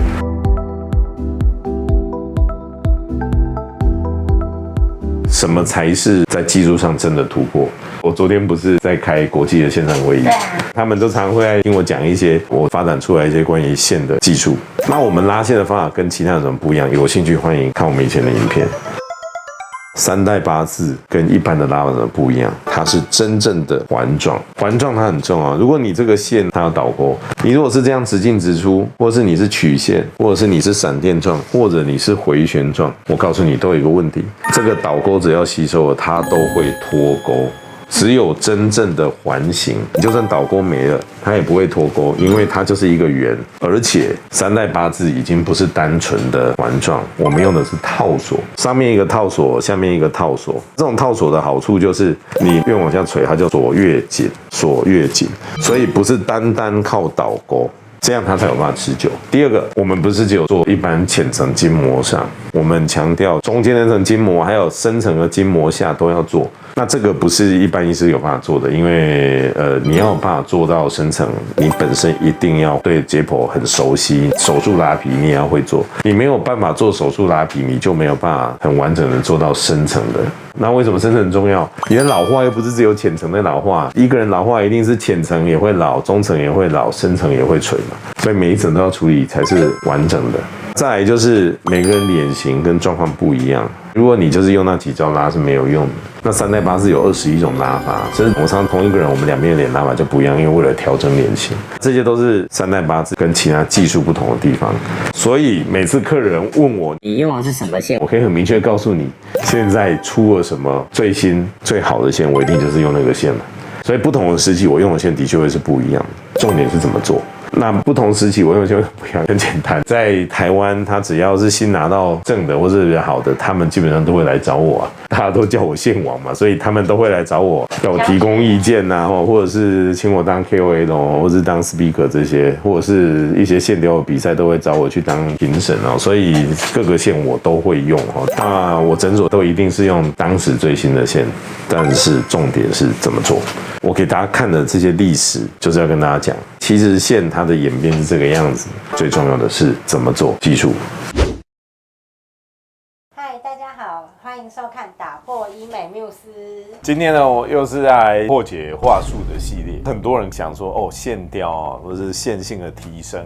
什么才是在技术上真的突破？我昨天不是在开国际的线上会议，他们都常会来听我讲一些我发展出来一些关于线的技术。那我们拉线的方法跟其他人有什么不一样？有兴趣欢迎看我们以前的影片。3代8字跟一般的拉纹不一样，它是真正的环状，环状它很重要。如果你这个线它要导钩，你如果是这样直进直出，或者是你是曲线，或者是你是闪电状，或者你是回旋状，我告诉你都有一个问题，这个导钩只要吸收了，它都会脱钩。只有真正的环形，你就算导钩没了，它也不会脱钩，因为它就是一个圆。而且3代8字已经不是单纯的环状，我们用的是套索，上面一个套索，下面一个套索。这种套索的好处就是你越往下垂，它就锁越紧，锁越紧，所以不是单靠导钩。这样它才有办法持久。第二个，我们不是只有做一般浅层筋膜上，我们强调中间那层筋膜还有深层的筋膜下都要做。那这个不是一般医师有办法做的，因为你要有办法做到深层，你本身一定要对解剖很熟悉，手术拉皮你也要会做。你没有办法做手术拉皮，你就没有办法很完整的做到深层的。那为什么深层很重要？你的老化又不是只有浅层的老化，一个人老化一定是浅层也会老，中层也会老，深层也会垂嘛，所以每一层都要处理才是完整的。再来就是每个人脸型跟状况不一样，如果你就是用那几招拉是没有用的。那3代8字有21种拉法，甚至我常同一个人，我们两边的脸拉法就不一样，因为为了调整脸型，这些都是3代8字跟其他技术不同的地方。所以每次客人问我你用的是什么线？我可以很明确告诉你，现在出了什么最新最好的线，我一定就是用那个线了。所以不同的时期我用的线的确会是不一样的，重点是怎么做。那不同时期我用的线不一样，很简单，在台湾他只要是新拿到正的或是比较好的，他们基本上都会来找我啊，大家都叫我线王嘛，所以他们都会来找我，要我提供意见啊，或者是请我当 KOL 或是当 speaker 这些，或者是一些线雕的比赛都会找我去当评审哦，所以各个线我都会用哦。那我诊所都一定是用当时最新的线，但是重点是怎么做。我给大家看的这些历史，就是要跟大家讲，其实线它的演变是这个样子，最重要的是怎么做技术。嗨，大家好，欢迎收看打破医美缪斯。今天呢，我又是来破解话术的系列。很多人想说，哦，线雕啊，或者是线性的提升。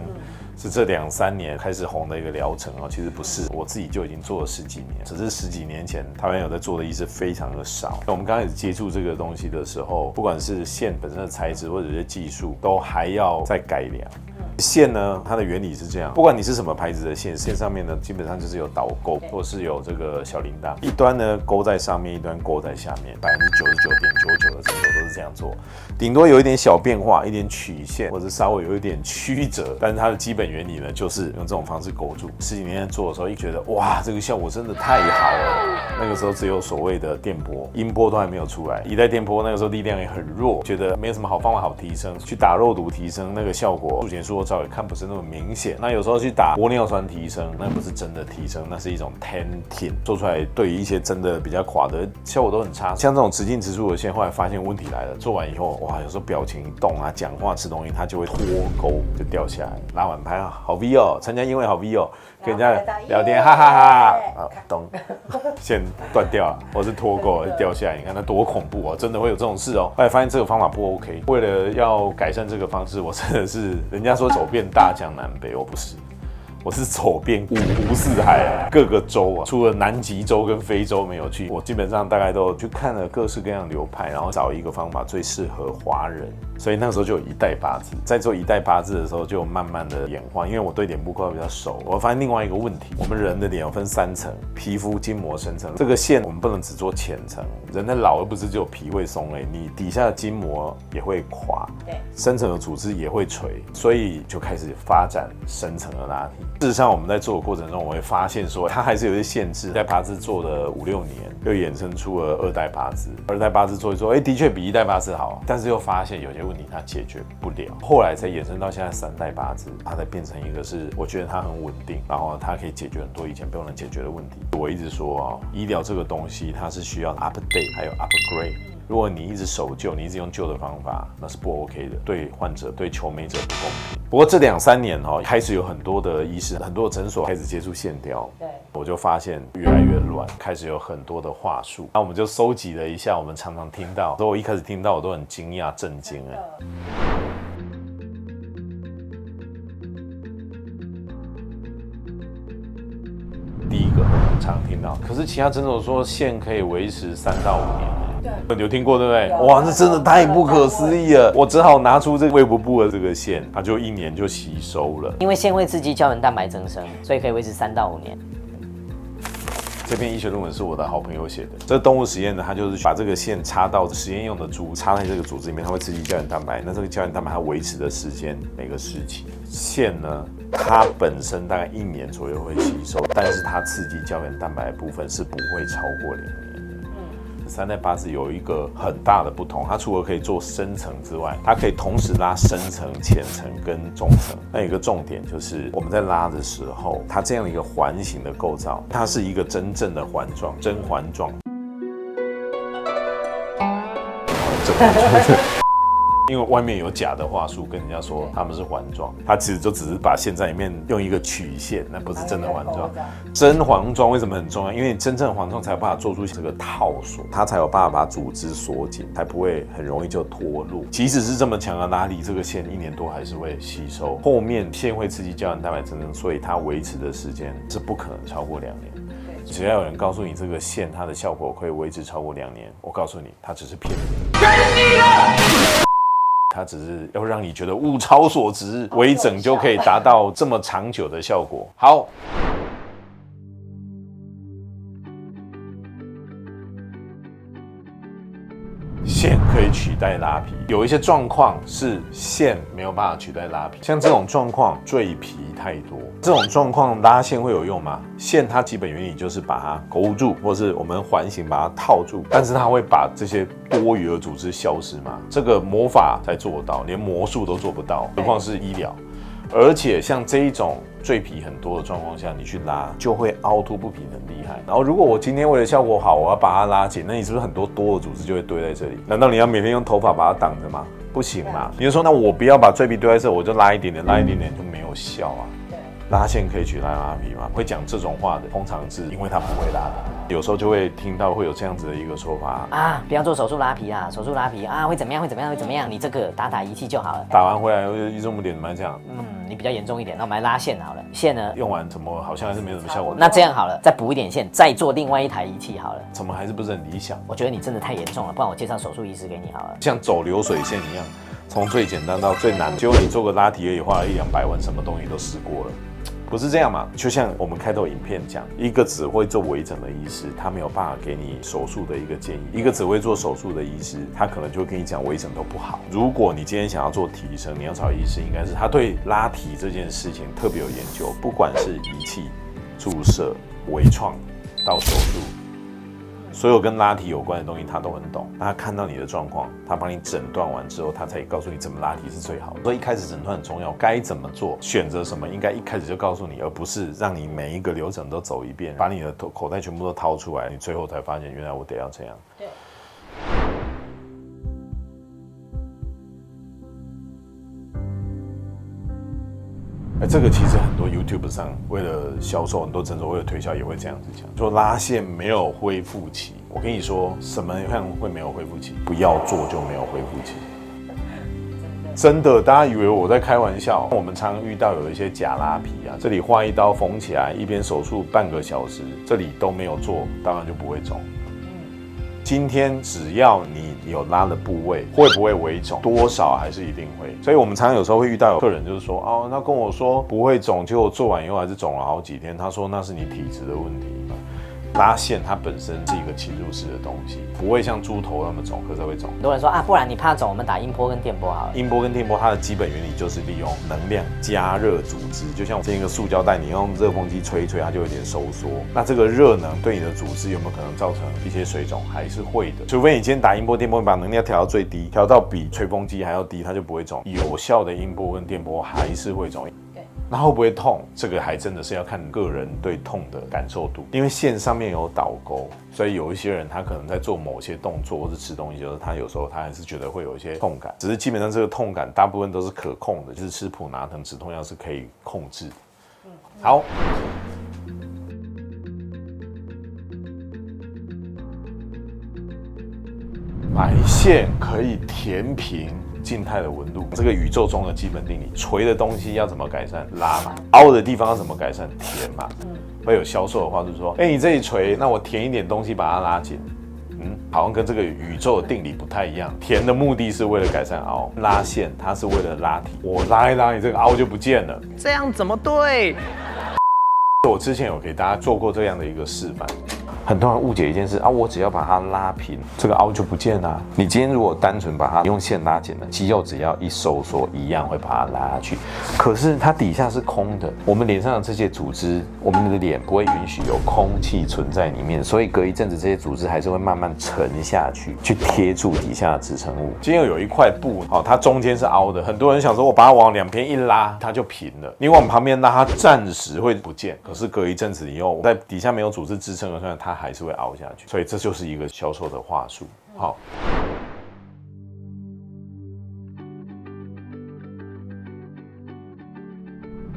是这2、3年开始红的一个疗程哦，其实不是，我自己就已经做了10几年，只是10几年前台湾有在做的医师非常的少。我们刚开始接触这个东西的时候，不管是线本身的材质或者是技术，都还要再改良。线呢，它的原理是这样，不管你是什么牌子的线，线上面呢基本上就是有导钩，或是有这个小铃铛，一端呢勾在上面，一端勾在下面，99.99%的诊所都是这样做，顶多有一点小变化，一点曲线，或者稍微有一点曲折，但是它的基本原理呢，就是用这种方式勾住。10几年前做的时候，一觉得哇，这个效果真的太好了。那个时候只有所谓的电波，音波都还没有出来，一代电波那个时候力量也很弱，觉得没有什么好方法好提升，去打肉毒提升那个效果，术前术后照也看不是那么明显。那有时候去打玻尿酸提升，那不是真的提升，那是一种 tenting， 做出来对于一些真的比较垮的效果都很差。像这种直进直出的线，后来发现问题来了，做完以后，哇，有时候表情一动啊，讲话吃东西，它就会脱钩就掉下来。拉完拍啊，好 V 哦，参加英会好 V 哦，跟人家聊天，哈哈哈，啊，咚，线断掉了，或是脱钩掉下来，你看它多恐怖哦，真的会有这种事哦。后来发现这个方法不 OK， 为了要改善这个方式，我真的是人家说走遍大江南北，我不是。我是走遍五湖四海啊，各个州啊，除了南极洲跟非洲没有去，我基本上大概都去看了各式各样流派，然后找一个方法最适合华人。所以那个时候就有1代8字，在做1代8字的时候就慢慢的演化，因为我对脸部构造比较熟，我发现另外一个问题，我们人的脸有分3层，皮肤、筋膜、深层。这个线我们不能只做浅层，人的老又不是只有皮会松你底下的筋膜也会垮，对，深层的组织也会垂，所以就开始发展深层的拉提。事实上我们在做的过程中，我会发现说它还是有一些限制。1代8字做了5、6年，又衍生出了2代8字，2代8字做一做，的确比1代8字好，但是又发现有些问题它解决不了，后来才衍生到现在3代8字，它才变成一个是我觉得它很稳定，然后它可以解决很多以前不能解决的问题。我一直说医疗这个东西它是需要 update 还有 upgrade。如果你一直守旧，你一直用旧的方法，那是不 OK 的，对患者、对求美者不公平。不过这2、3年开始有很多的医师、很多的诊所开始接触线雕，对，我就发现越来越乱，开始有很多的话术。那我们就收集了一下，我们常常听到，所以我一开始听到我都很惊讶、震惊第一个常听到，可是其他诊所说线可以维持3到5年。对，有听过对不对？哇，这真的太不可思议了！我只好拿出这个卫福部的这个线，它就1年就吸收了。因为线会刺激胶原蛋白增生，所以可以维持3到5年。这篇医学论文是我的好朋友写的。这动物实验呢，它就是把这个线插到实验用的猪，插在这个组织里面，它会刺激胶原蛋白。那这个胶原蛋白它维持的时间每个时期，线呢，它本身大概1年左右会吸收，但是它刺激胶原蛋白的部分是不会超过2年。3代8字有一个很大的不同，它除了可以做深层之外，它可以同时拉深层、浅层跟中层。那有一个重点就是我们在拉的时候，它这样的一个环形的构造，它是一个真正的环状，真环状。因为外面有假的话术跟人家说他们是环状，它其实就只是把线在里面用一个曲线，那不是真的环状。真环状为什么很重要？因为你真正环状才有办法做出这个套索，它才有办法把组织锁紧，才不会很容易就脱落。即使是这么强的拉力，这个线1年多还是会吸收，后面线会刺激胶原蛋白增生，所以它维持的时间是不可能超过2年。只要有人告诉你这个线它的效果可以维持超过2年，我告诉你，它只是骗你。它只是要让你觉得物超所值，微整就可以达到这么长久的效果。好。线可以取代拉皮，有一些状况是线没有办法取代拉皮，像这种状况赘皮太多，这种状况拉线会有用吗？线它基本原理就是把它勾住，或是我们环形把它套住，但是它会把这些多余的组织消失吗？这个魔法才做到，连魔术都做不到，何况是医疗。而且像这一种赘皮很多的状况下，你去拉就会凹凸不平，很厉害。然后如果我今天为了效果好，我要把它拉紧，那你是不是很多的组织就会堆在这里？难道你要每天用头发把它挡着吗？不行嘛。你就说那我不要把赘皮堆在这，我就拉一点点，拉一点点就没有效啊。拉线可以取代拉皮吗？会讲这种话的，通常是因为他不会拉的。有时候就会听到会有这样子的一个说法啊，不要做手术拉皮啊，手术拉皮啊会怎么样？会怎么样？会怎么样？你这个打仪器就好了。打完回来医生不点怎么这样？你比较严重一点，那我们来拉线好了。线呢用完怎么好像还是没什么效果？那这样好了，再补一点线，再做另外一台仪器好了。怎么还是不是很理想？我觉得你真的太严重了，不然我介绍手术医师给你好了。像走流水线一样，从最简单到最难，结果你做个拉提而已，花了100-200万，什么东西都试过了。不是这样嘛？就像我们开头影片讲，一个只会做微整的医师，他没有办法给你手术的一个建议；一个只会做手术的医师，他可能就会跟你讲微整都不好。如果你今天想要做提升，你要找医师，应该是他对拉提这件事情特别有研究，不管是仪器、注射、微创到手术。所有跟拉提有关的东西他都很懂，那他看到你的状况，他帮你诊断完之后，他才告诉你怎么拉提是最好的。所以一开始诊断很重要，该怎么做，选择什么，应该一开始就告诉你，而不是让你每一个流程都走一遍，把你的口袋全部都掏出来，你最后才发现原来我得要这样。对。这个其实很多 YouTube 上为了销售，很多诊所为了推销也会这样子讲，说拉线没有恢复期。我跟你说，什么样会没有恢复期？不要做就没有恢复期。真的，大家以为我在开玩笑。我们常遇到有一些假拉皮啊，这里划一刀缝起来，一边手术半个小时，这里都没有做，当然就不会肿。今天只要你有拉的部位，会不会微肿，多少还是一定会。所以我们常常有时候会遇到有客人就是说，哦，他跟我说不会肿，结果做完以后还是肿了好几天。他说那是你体质的问题。拉线它本身是一个侵入式的东西，不会像猪头那么肿，可是会肿。很多人说啊，不然你怕肿，我们打音波跟电波好了。音波跟电波它的基本原理就是利用能量加热组织，就像这个塑胶袋，你用热风机吹一吹，它就有点收缩。那这个热能对你的组织有没有可能造成一些水肿？还是会的，除非你今天打音波、电波，你把能量调到最低，调到比吹风机还要低，它就不会肿。有效的音波跟电波还是会肿。那会不会痛？这个还真的是要看个人对痛的感受度，因为线上面有导沟，所以有一些人他可能在做某些动作或是吃东西，就是他有时候他还是觉得会有一些痛感，只是基本上这个痛感大部分都是可控的，就是吃普拿疼止痛药是可以控制的。好。埋线可以填平静态的纹路，这个宇宙中的基本定理。垂的东西要怎么改善？拉嘛。凹的地方要怎么改善？填嘛。会有销售的话就是说，你这里垂，那我填一点东西把它拉紧。好像跟这个宇宙的定理不太一样。填的目的是为了改善凹，拉线它是为了拉提。我拉一拉，你这个凹就不见了。这样怎么对？我之前有给大家做过这样的一个示范。很多人误解一件事啊，我只要把它拉平，这个凹就不见了。你今天如果单纯把它用线拉紧了，肌肉只要一收缩，一样会把它拉下去。可是它底下是空的，我们脸上的这些组织，我们的脸不会允许有空气存在里面，所以隔一阵子这些组织还是会慢慢沉下去，去贴住底下的支撑物。今天有一块布，它中间是凹的，很多人想说我把它往两边一拉，它就平了。你往旁边拉，它暂时会不见，可是隔一阵子以后，在底下没有组织支撑的时候，它还是会凹下去，所以这就是一个销售的话术。好，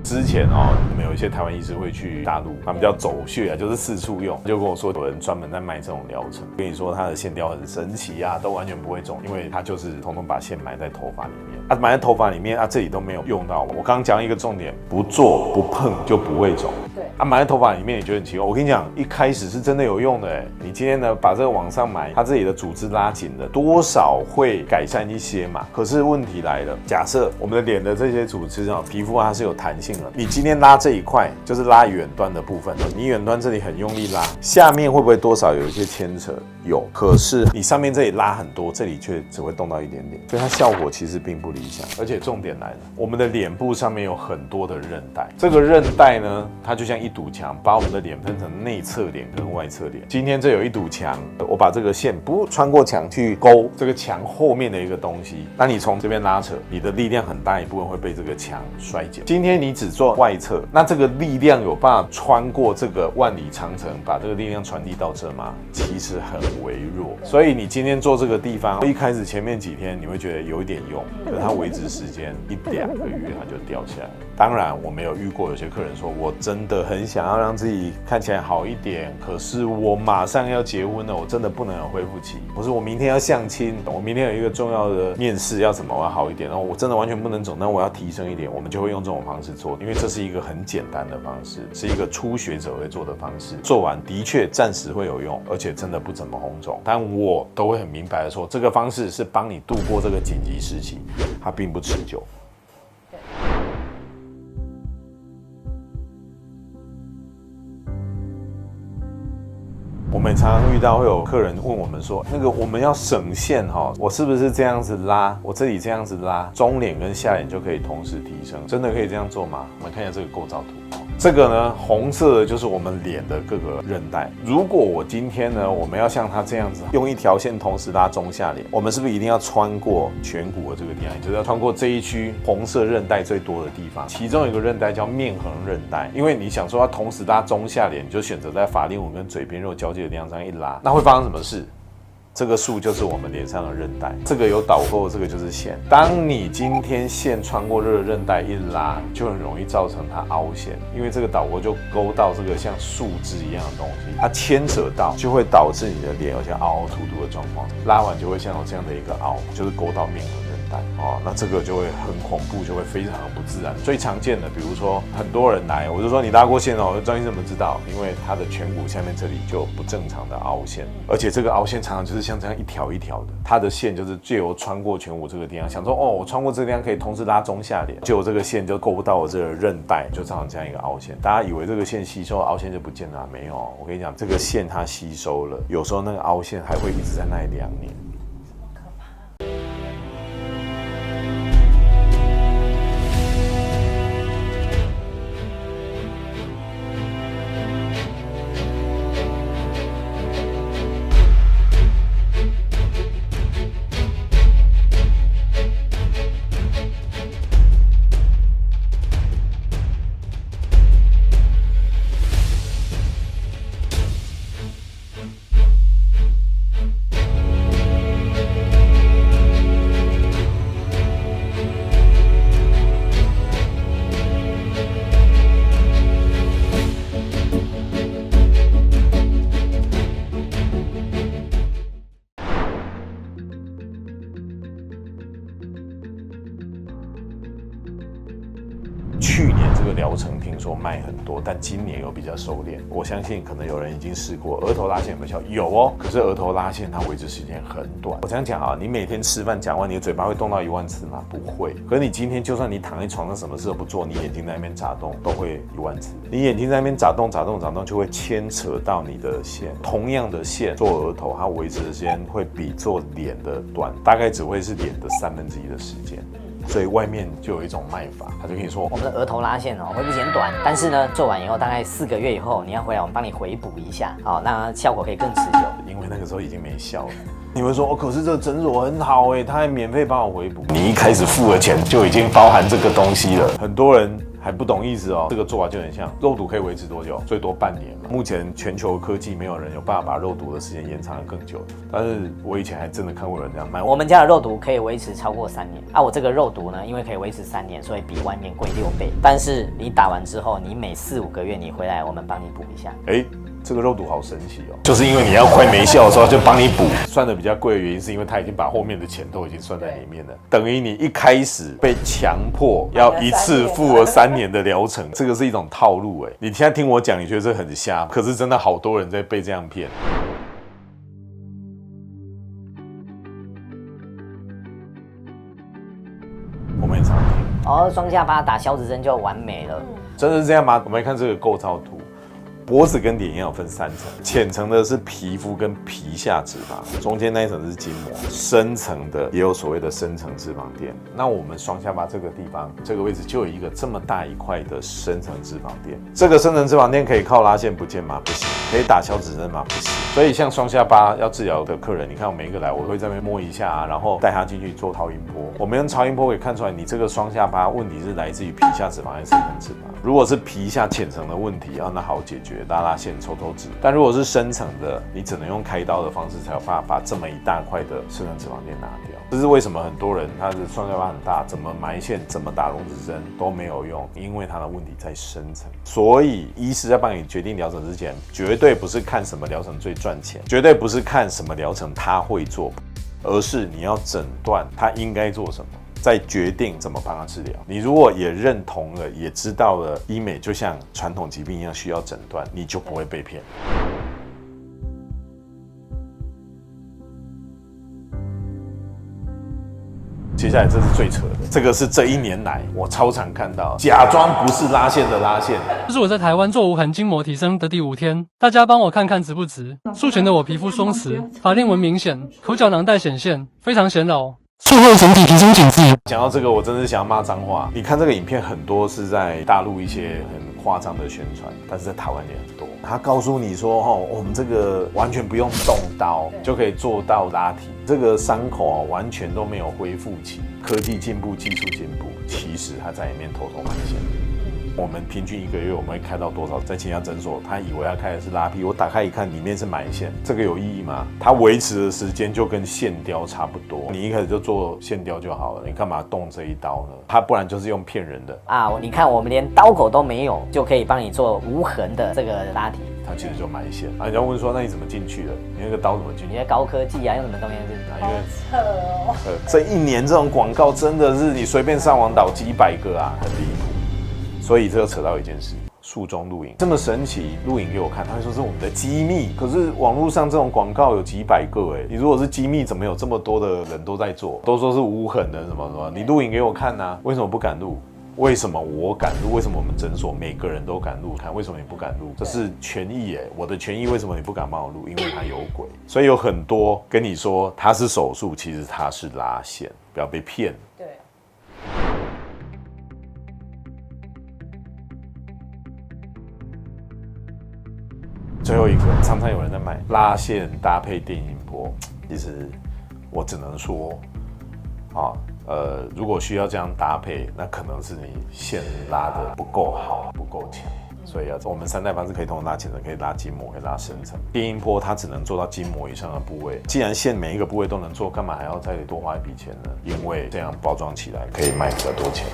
之前哦，我们有一些台湾医师会去大陆，他们叫走穴啊，就是四处用，就跟我说有人专门在卖这种疗程，跟你说它的线雕很神奇啊，都完全不会肿，因为它就是统统把线埋在头发里面，埋在头发里面这里都没有用到。我刚刚讲一个重点，不做不碰就不会肿。对，埋在头发里面你觉得很奇怪，我跟你讲，一开始是真的有用的哎。你今天呢把这个往上埋，它这里的组织拉紧了，多少会改善一些嘛。可是问题来了，假设我们的脸的这些组织啊，皮肤它是有弹性的，你今天拉这一块就是拉远端的部分，你远端这里很用力拉，下面会不会多少有一些牵扯？有，可是你上面这里拉很多，这里却只会动到一点点，所以它效果其实并不理想。而且重点来了，我们的脸部上面有很多的韧带，这个韧带呢，它就像一堵墙，把我们的脸分成内侧脸跟外侧脸。今天这有一堵墙，我把这个线不穿过墙去勾这个墙后面的一个东西，那你从这边拉扯，你的力量很大一部分会被这个墙衰减。今天你只做外侧，那这个力量有办法穿过这个万里长城，把这个力量传递到这吗？其实很微弱。所以你今天做这个地方，一开始前面几天你会觉得有一点用，可是它维持时间1-2个月它就掉下来。当然我没有遇过有些客人说，我真的很想要让自己看起来好一点，可是我马上要结婚了，我真的不能有恢复期，或是我明天要相亲，我明天有一个重要的面试，要怎么我要好一点，然后我真的完全不能肿，但我要提升一点，我们就会用这种方式做，因为这是一个很简单的方式，是一个初学者会做的方式，做完的确暂时会有用，而且真的不怎么红肿，但我都会很明白的说，这个方式是帮你度过这个紧急时期，它并不持久。我们常常遇到会有客人问我们说，那个我们要省线哈，我是不是这样子拉，我这里这样子拉，中脸跟下脸就可以同时提升？真的可以这样做吗？我们看一下这个构造图。这个呢，红色的就是我们脸的各个韧带。如果我今天呢，我们要像它这样子，用一条线同时拉中下脸，我们是不是一定要穿过颧骨的这个地方，也就是要穿过这一区红色韧带最多的地方？其中有一个韧带叫面横韧带，因为你想说要同时拉中下脸，你就选择在法令纹跟嘴边肉交界的地方这样一拉，那会发生什么事？这个束就是我们脸上的韧带，这个有导沟，这个就是线。当你今天线穿过这个韧带一拉，就很容易造成它凹陷，因为这个导沟就勾到这个像树枝一样的东西，它牵扯到，就会导致你的脸有些凹凹凸凸的状况。拉完就会像有这样的一个凹，就是勾到面横韧带哦，那这个就会很恐怖，就会非常不自然。最常见的，比如说很多人来，我就说你拉过线哦，张医生怎么知道？因为他的颧骨下面这里就有不正常的凹陷，而且这个凹陷常常就是像这样一条一条的，它的线就是借由穿过颧骨这个地方，想说哦，我穿过这个地方可以同时拉中下脸，结果这个线就勾不到我这个韧带，就造成这样一个凹陷。大家以为这个线吸收凹陷就不见了，没有，我跟你讲，这个线它吸收了，有时候那个凹陷还会一直在那里2年。去年这个疗程听说卖很多，但今年有比较收敛。我相信可能有人已经试过额头拉线有没有效？有哦，可是额头拉线它维持时间很短。我这样讲啊，你每天吃饭讲话，你的嘴巴会动到1万次吗？不会。可是你今天就算你躺在床上什么事都不做，你眼睛在那边眨动，都会1万次。你眼睛在那边眨动，就会牵扯到你的线。同样的线做额头，它维持的时间会比做脸的短，大概只会是脸的1/3的时间。所以外面就有一种卖法，他就跟你说，我们的额头拉线哦会不减短，但是呢做完以后大概4个月以后，你要回来我们帮你回补一下，好，那效果可以更持久。因为那个时候已经没效了。你会说，可是这个诊所很好他还免费帮我回补。你一开始付的钱就已经包含这个东西了，很多人还不懂意思这个做法就很像肉毒可以维持多久？最多半年嘛。目前全球科技没有人有办法把肉毒的时间延长得更久，但是我以前还真的看过人这样卖。我们家的肉毒可以维持超过3年啊，我这个肉毒呢，因为可以维持3年，所以比外面贵6倍。但是你打完之后，你每4、5个月你回来，我们帮你补一下。这个肉毒好神奇就是因为你要快没效的时候就帮你补，算的比较贵的原因是因为他已经把后面的钱都已经算在里面了，等于你一开始被强迫要一次付了3年的疗程，这个是一种套路你现在听我讲，你觉得这很瞎，可是真的好多人在被这样骗。我们也常听双下巴打消脂针就完美了，真的是这样吗？我们来看这个构造图。脖子跟脸一样有分3层，浅层的是皮肤跟皮下脂肪，中间那一层是筋膜，深层的也有所谓的深层脂肪垫。那我们双下巴这个地方，这个位置就有一个这么大一块的深层脂肪垫。这个深层脂肪垫可以靠拉线不见吗？不行。可以打消脂针吗？不行。所以像双下巴要治疗的客人，你看我每一个来，我会在那边摸一下然后带他进去做超音波。我们用超音波可以看出来，你这个双下巴问题是来自于皮下脂肪还是深层脂肪。如果是皮下浅层的问题那好解决。拉线抽脂，但如果是深层的，你只能用开刀的方式才有办法把这么一大块的深层脂肪垫拿掉。这是为什么很多人他的双下巴很大，怎么埋线、怎么打溶脂针都没有用，因为他的问题在深层。所以医师在帮你决定疗程之前，绝对不是看什么疗程最赚钱，绝对不是看什么疗程他会做，而是你要诊断他应该做什么。再决定怎么帮他治疗。你如果也认同了，也知道了医美就像传统疾病一样需要诊断，你就不会被骗。接下来这是最扯的，这个是这1年来我超常看到，假装不是拉线的拉线。这是我在台湾做无痕筋膜提升的第5天，大家帮我看看直不直？术前的我皮肤松弛，法令纹明显，口角囊袋显现，非常显老。术后整体提升紧致。讲到这个，我真的是想要骂脏话。你看这个影片，很多是在大陆一些很夸张的宣传，但是在台湾也很多。他告诉你说，我们这个完全不用动刀就可以做到拉提，这个伤口完全都没有恢复期。科技进步，技术进步，其实他在里面偷偷埋线。我们平均1个月我们会开到多少？在其他诊所，他以为他开的是拉皮，我打开一看，里面是埋线，这个有意义吗？它维持的时间就跟线雕差不多，你一开始就做线雕就好了，你干嘛动这一刀呢？他不然就是用骗人的你看我们连刀口都没有，就可以帮你做无痕的这个拉提。他其实就埋线人家问说，那你怎么进去的？你那个刀怎么进去？你的高科技用什么东西？好扯这1年这种广告真的是你随便上网导几百个很离谱。所以这个扯到一件事，术中录影这么神奇，录影给我看，他会说是我们的机密。可是网络上这种广告有几百个你如果是机密，怎么有这么多的人都在做？都说是无痕的什么什么，你录影给我看为什么不敢录？为什么我敢录？为什么我们诊所每个人都敢录？看为什么你不敢录？这是权益我的权益，为什么你不敢帮我录？因为他有鬼。所以有很多跟你说他是手术，其实他是拉线，不要被骗。对。最后一个，常常有人在卖拉线搭配电音波，其实我只能说，如果需要这样搭配，那可能是你线拉的不够好，不够强。所以我们3代方式可以通过拉浅层，可以拉筋膜，可以拉深层。电音波它只能做到筋膜以上的部位，既然线每一个部位都能做，干嘛还要再多花一笔钱呢？因为这样包装起来可以卖比较多钱。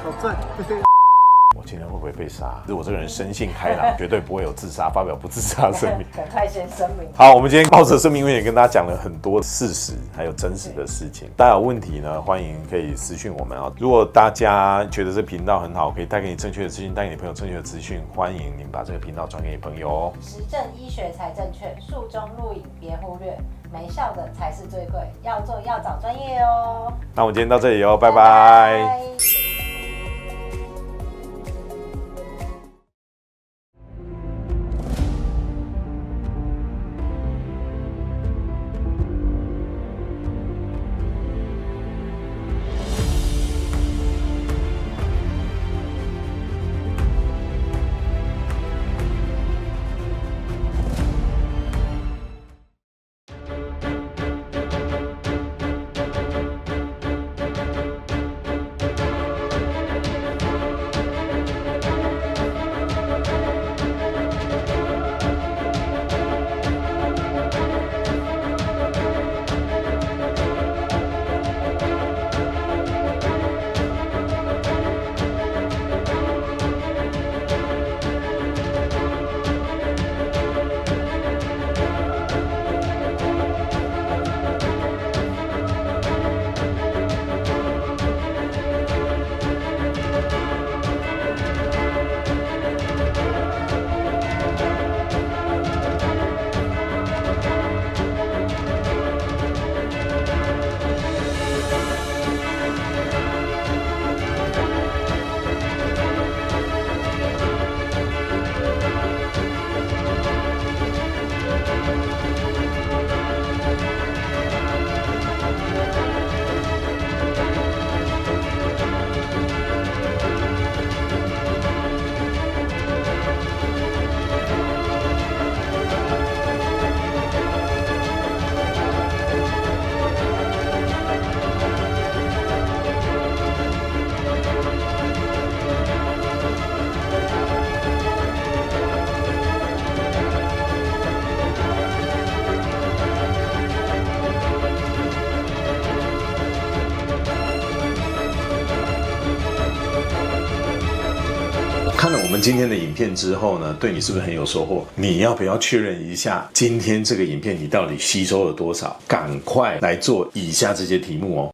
我今天会不会被杀？我这个人生性开朗，绝对不会有自杀，发表不自杀声明。赶快先声明。好，我们今天抱着声明也跟大家讲了很多事实，还有真实的事情。大家有问题呢，欢迎可以私讯我们如果大家觉得这频道很好，可以带给你正确的资讯，带给你朋友正确的资讯，欢迎您把这个频道转给你朋友实证医学才正确，术中录影别忽略，没效的才是最贵，要做要找专业哦。那我们今天到这里拜拜。看了我们今天的影片之后呢，对你是不是很有收获？你要不要确认一下今天这个影片你到底吸收了多少？赶快来做以下这些题目哦。